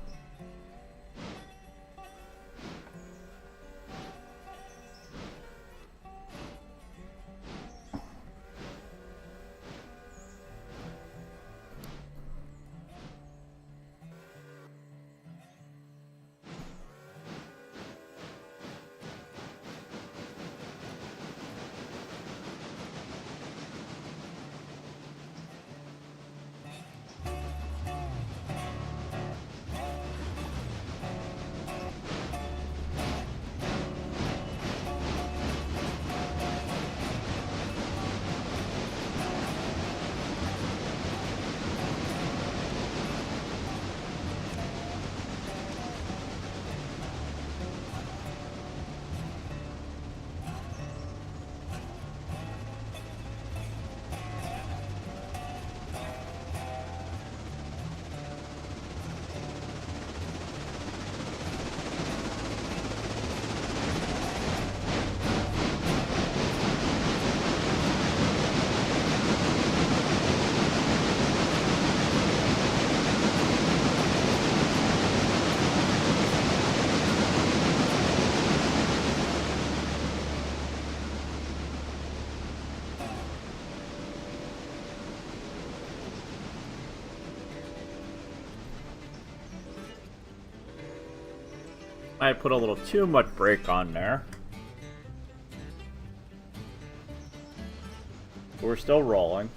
I put a little too much brake on there. We're still rolling.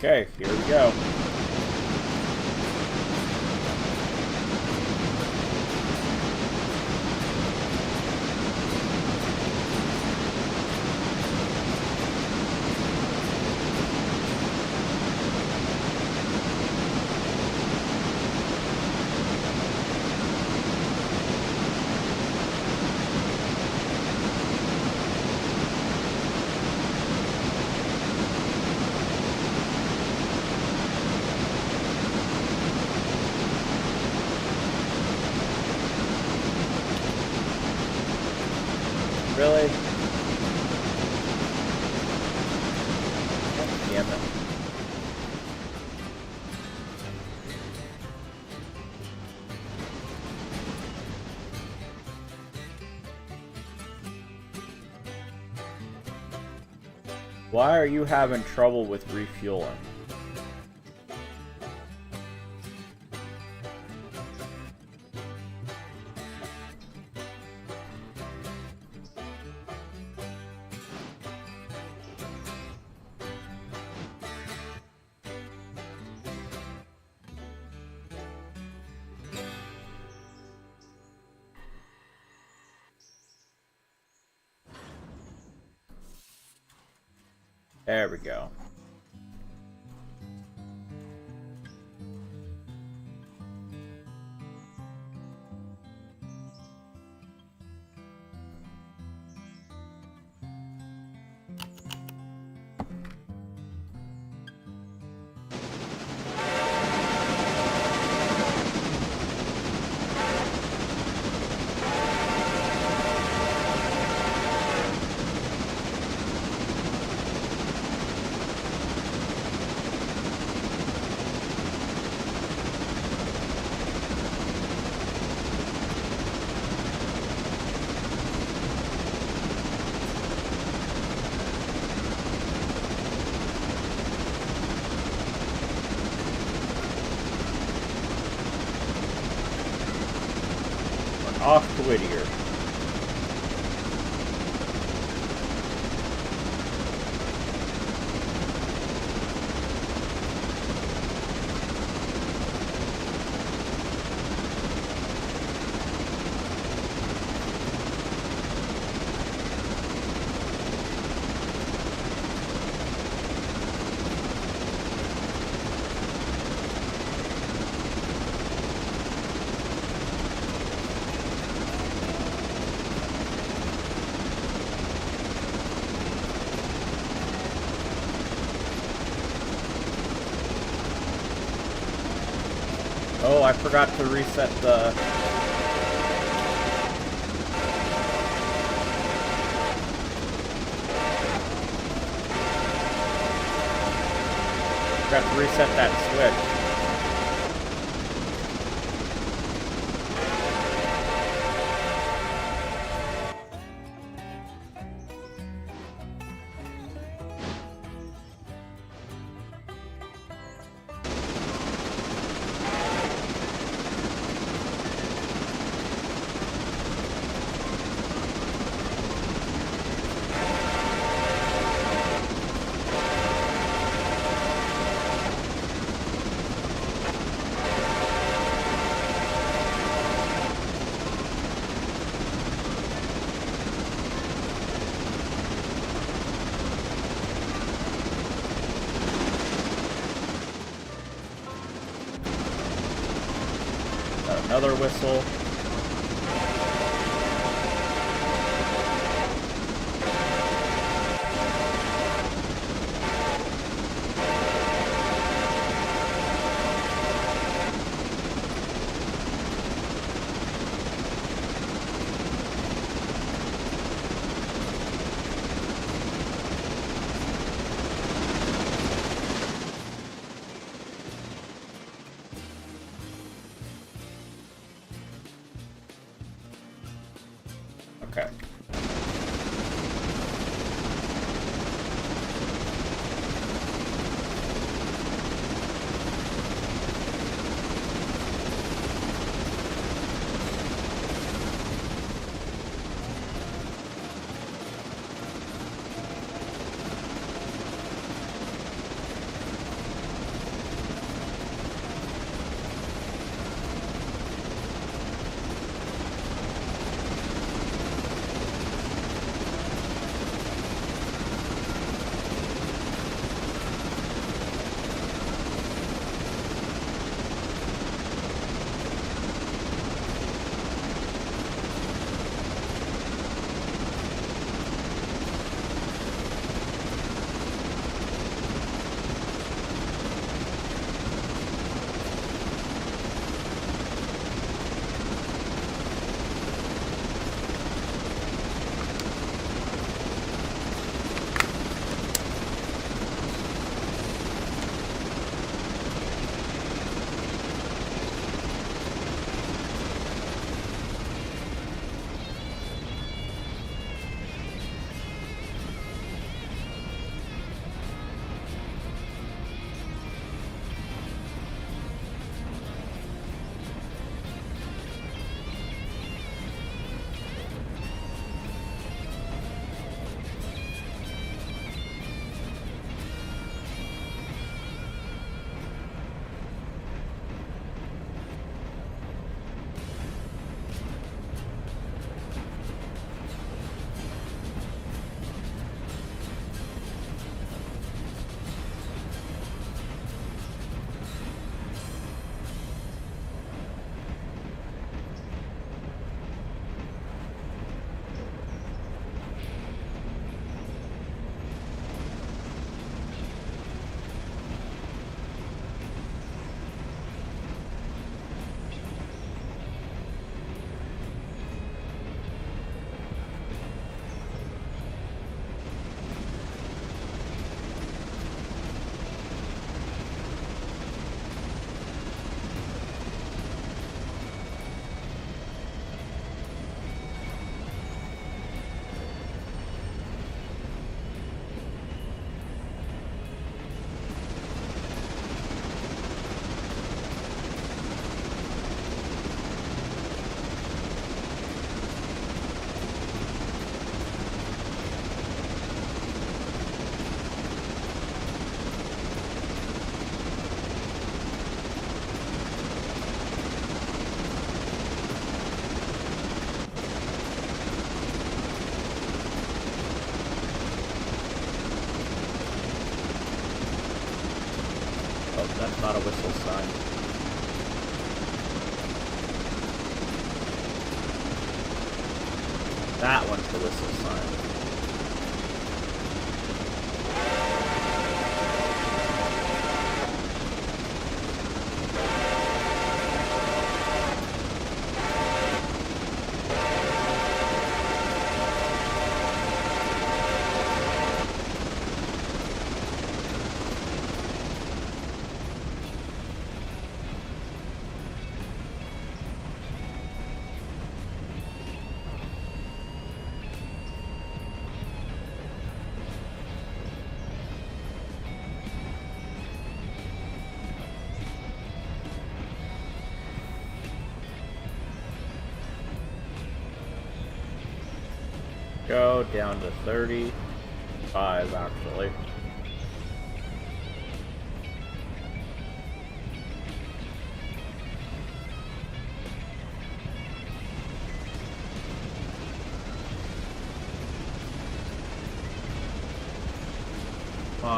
Okay, here we go. Really? God damn it. Why are you having trouble with refueling? There we go. Off to Whittier. Oh, I forgot to reset the... Forgot to reset that switch. Another whistle. Okay. Oh, that's not a whistle sign. That one's the whistle sign. Go down to 35, actually.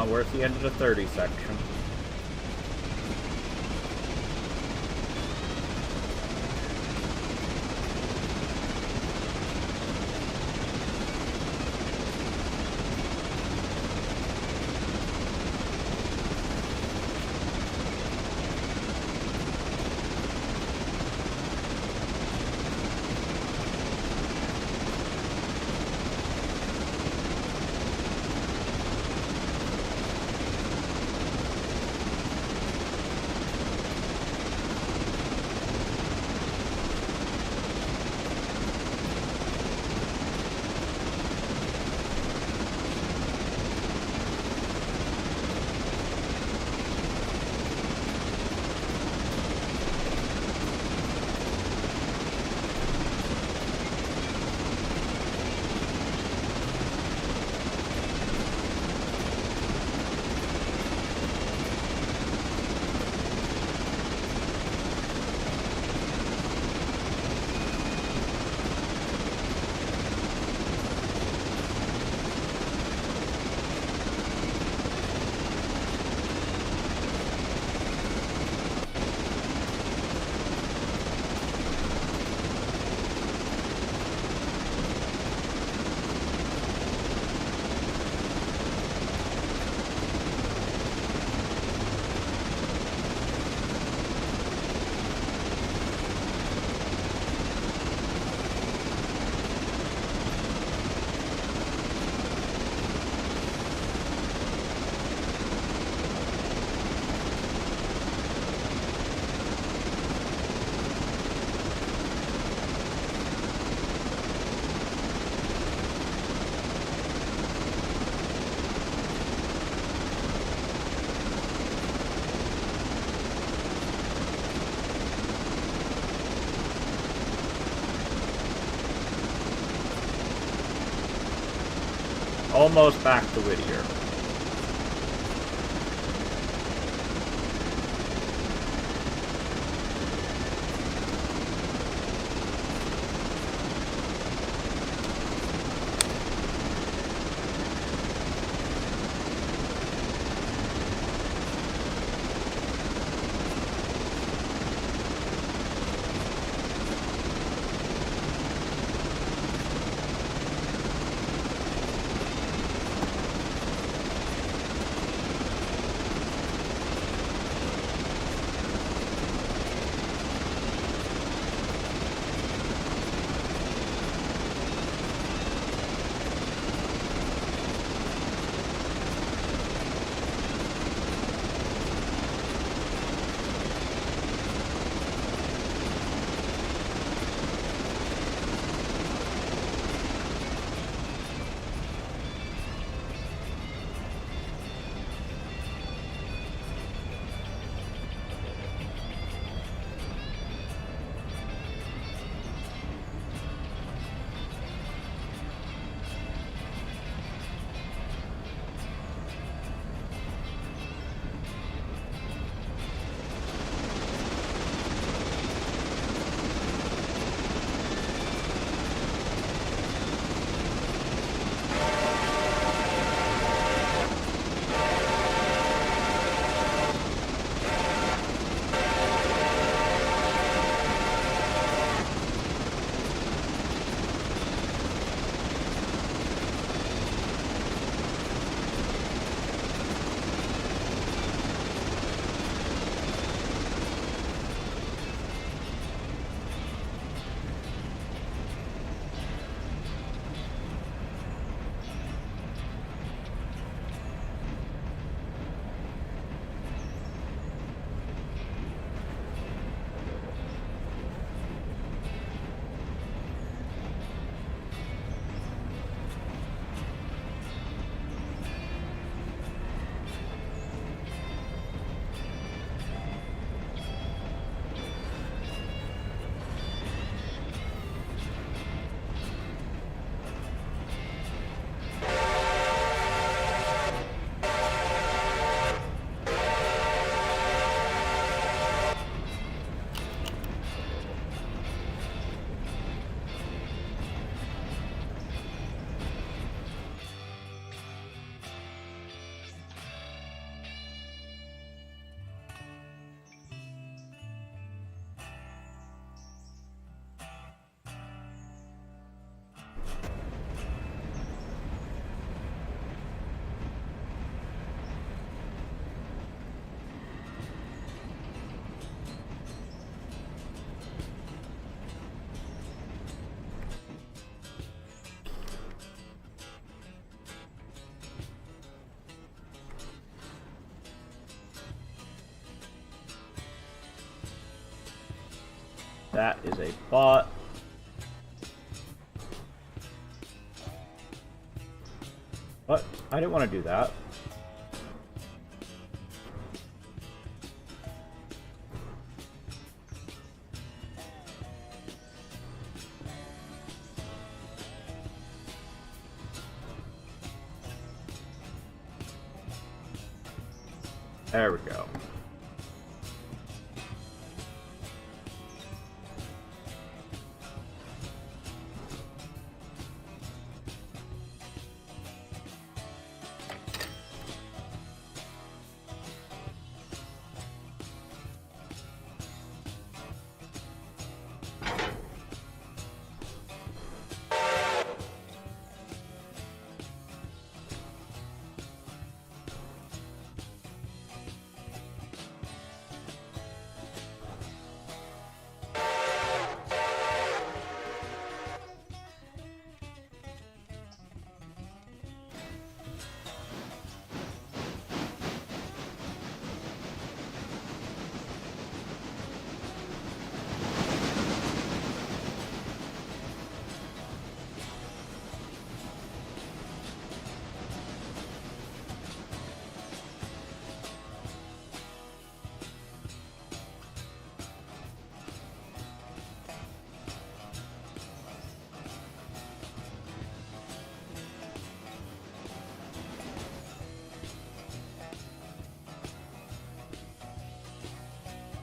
We're at the end of the 30 section. Almost back to Whittier. That is a bot. What? I didn't want to do that. There we go.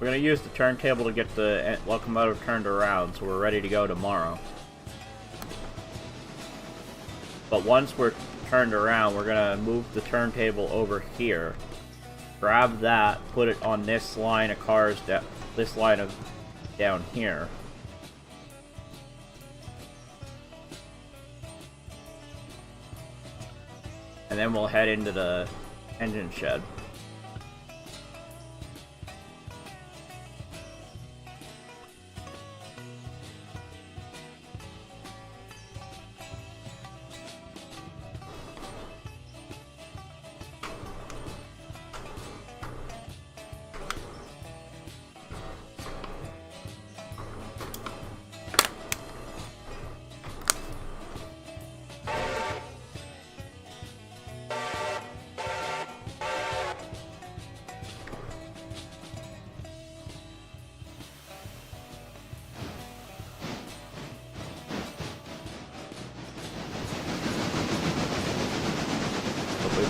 We're going to use the turntable to get the locomotive turned around, so we're ready to go tomorrow. But once we're turned around, we're going to move the turntable over here. Grab that, put it on this line of cars, this line of down here. And then we'll head into the engine shed.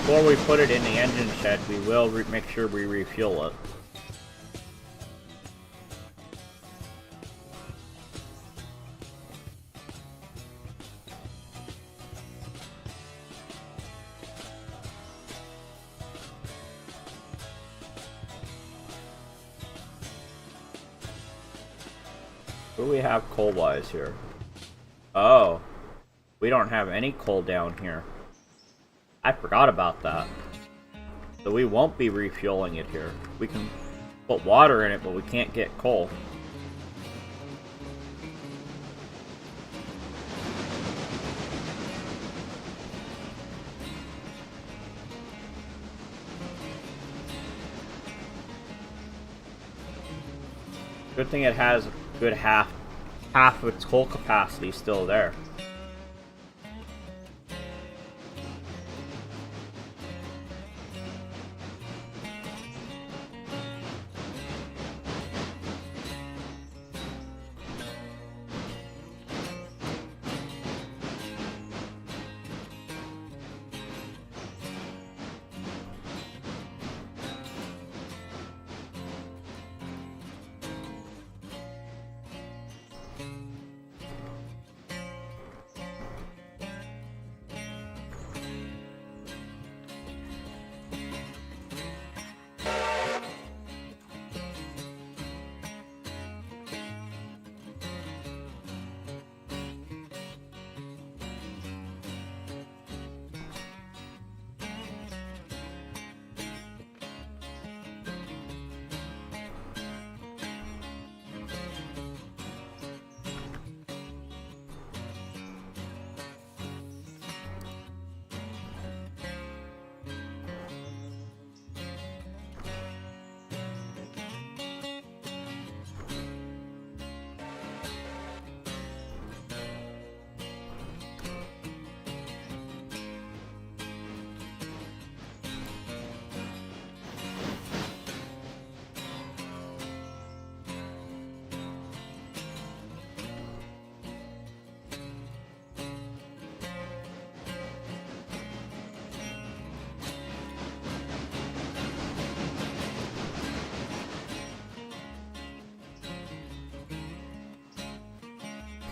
Before we put it in the engine shed, we will make sure we refuel it. Who do we have coal-wise here? Oh, we don't have any coal down here. I forgot about that. So we won't be refueling it here. We can put water in it, but we can't get coal. Good thing it has a good half of its coal capacity still there.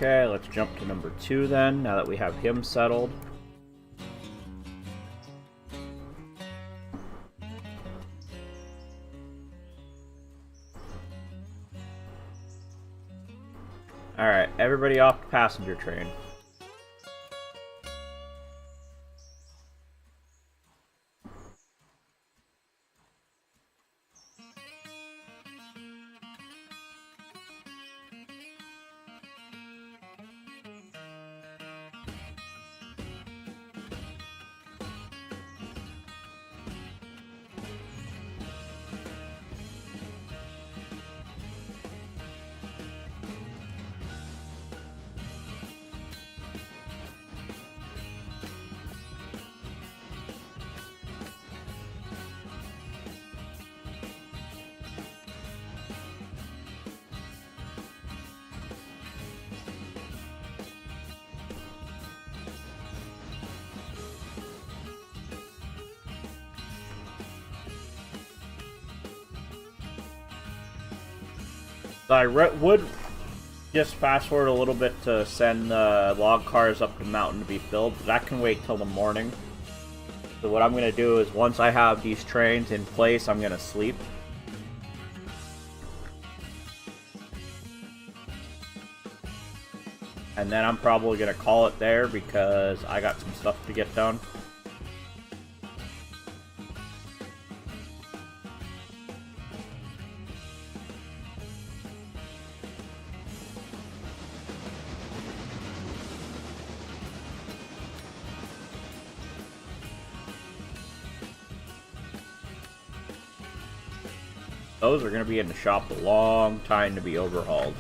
Okay, let's jump to number 2 then, now that we have him settled. Alright, everybody off the passenger train. So I would just fast forward a little bit to send the log cars up the mountain to be filled, but that can wait till the morning. So what I'm going to do is once I have these trains in place, I'm going to sleep. And then I'm probably going to call it there because I got some stuff to get done. Those are going to be in the shop a long time to be overhauled.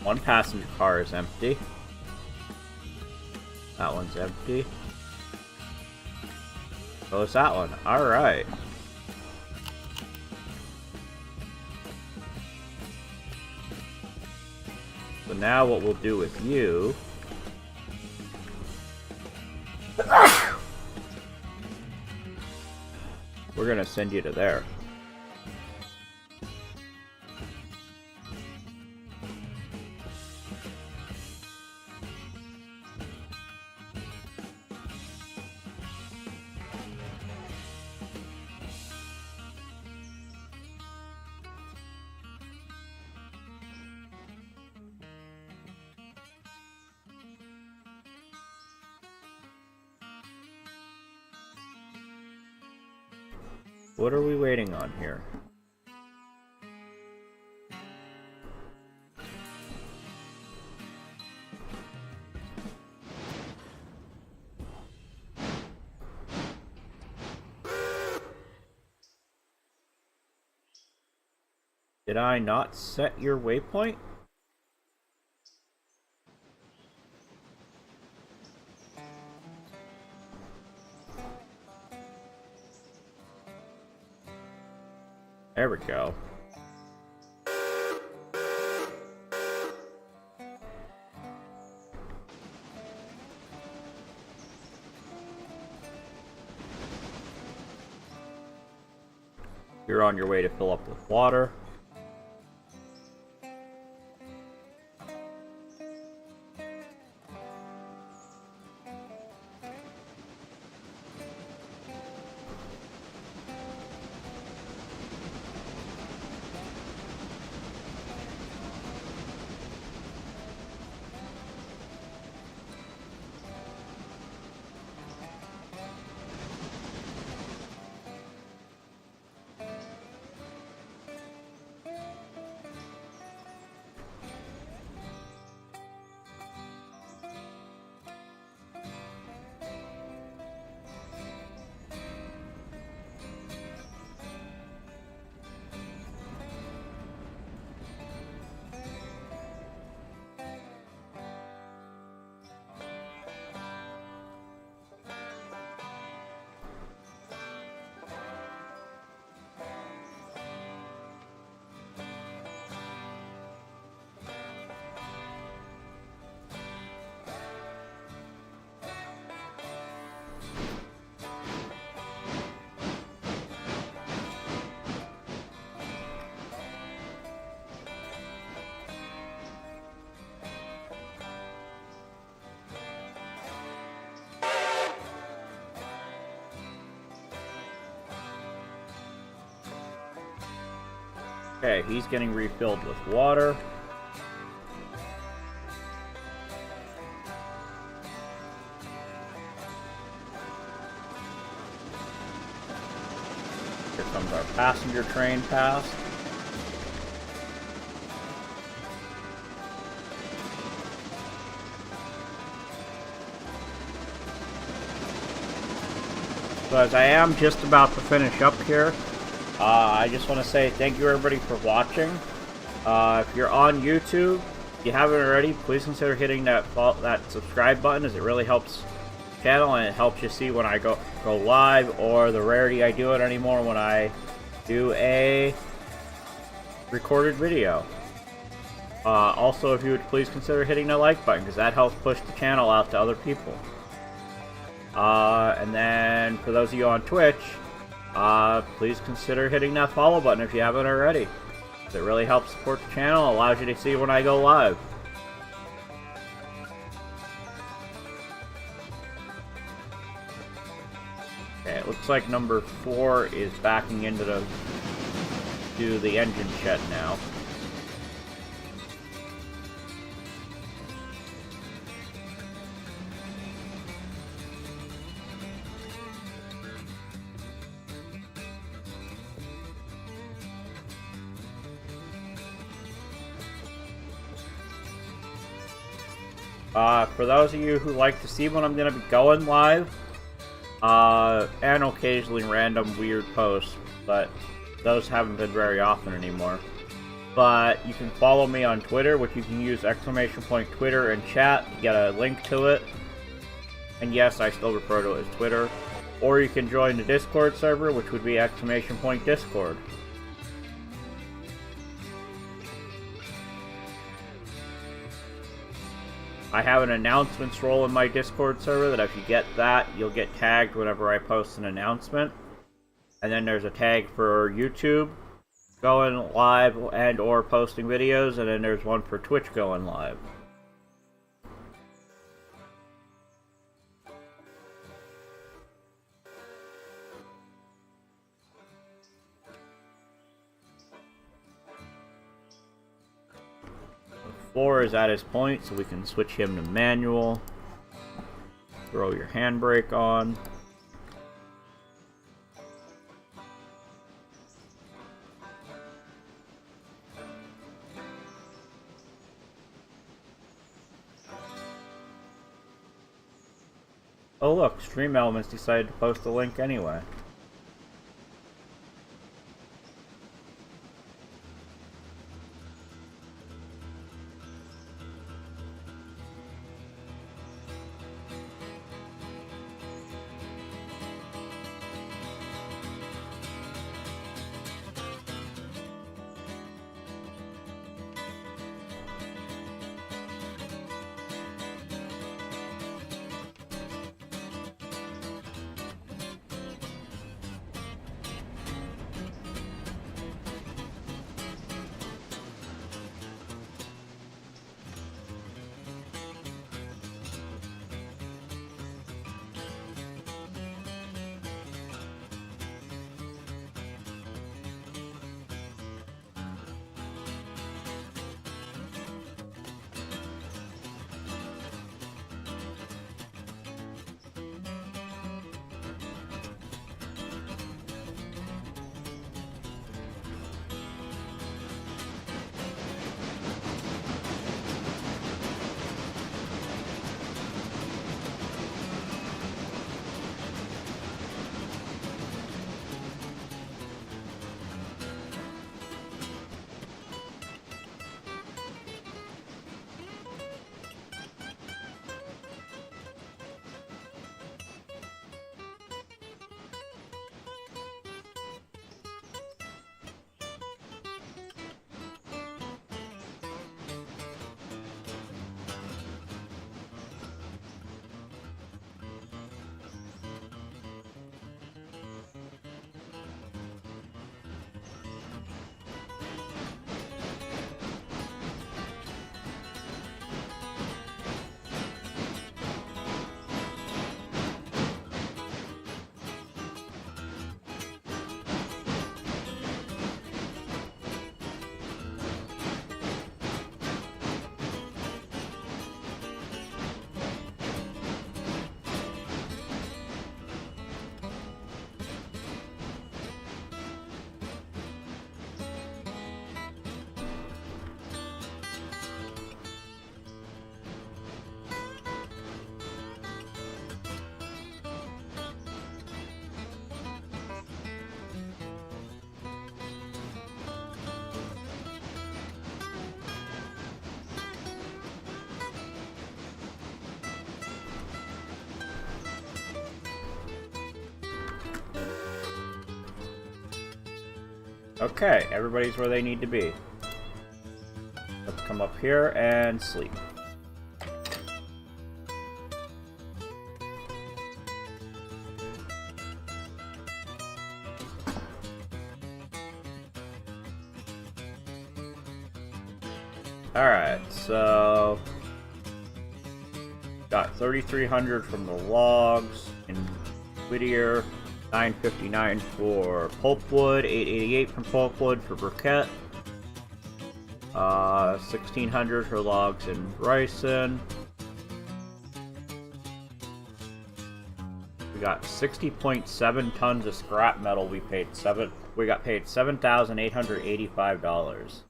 One passenger car is empty. That one's empty. So is that one. Alright. So now what we'll do with you... we're gonna send you to there. What are we waiting on here? Did I not set your waypoint? There we go. You're on your way to fill up with water. Okay, he's getting refilled with water. Here comes our passenger train past. So as I am just about to finish up here, I just want to say thank you everybody for watching. If you're on YouTube, if you haven't already, please consider hitting that subscribe button, as it really helps the channel and it helps you see when I go live, or the rarity I do it anymore when I do a recorded video. Also, if you would please consider hitting the like button, because that helps push the channel out to other people. And then for those of you on Twitch, please consider hitting that follow button if you haven't already. It really helps support the channel, allows you to see when I go live. Okay, it looks like number 4 is backing into the engine shed now. For those of you who like to see when I'm going to be going live, and occasionally random weird posts, but those haven't been very often anymore. But you can follow me on Twitter, which you can use !Twitter and chat to get a link to it. And yes, I still refer to it as Twitter. Or you can join the Discord server, which would be !Discord. I have an announcements role in my Discord server that if you get that, you'll get tagged whenever I post an announcement. And then there's a tag for YouTube going live and or posting videos, and then there's one for Twitch going live. The 4 is at his point, so we can switch him to manual. Throw your handbrake on. Oh look, Stream Elements decided to post a link anyway. Okay, everybody's where they need to be. Let's come up here and sleep. Alright, so got 3,300 from the logs in Whittier, 959 for pulpwood, 888 from pulpwood for briquette, 1,600 for logs in Bryson. We got 60.7 tons of scrap metal. We got paid $7,885.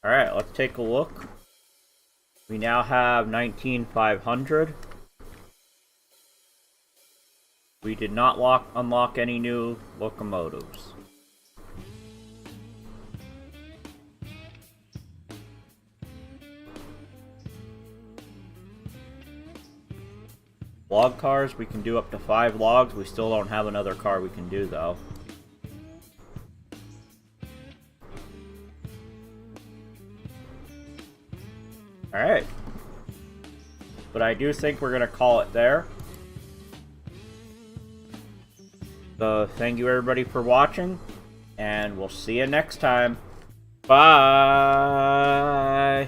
Alright, let's take a look. We now have 19,500. We did not unlock any new locomotives. Log cars, we can do up to 5 logs. We still don't have another car we can do though. Alright. But I do think we're going to call it there. So thank you everybody for watching, and we'll see you next time. Bye!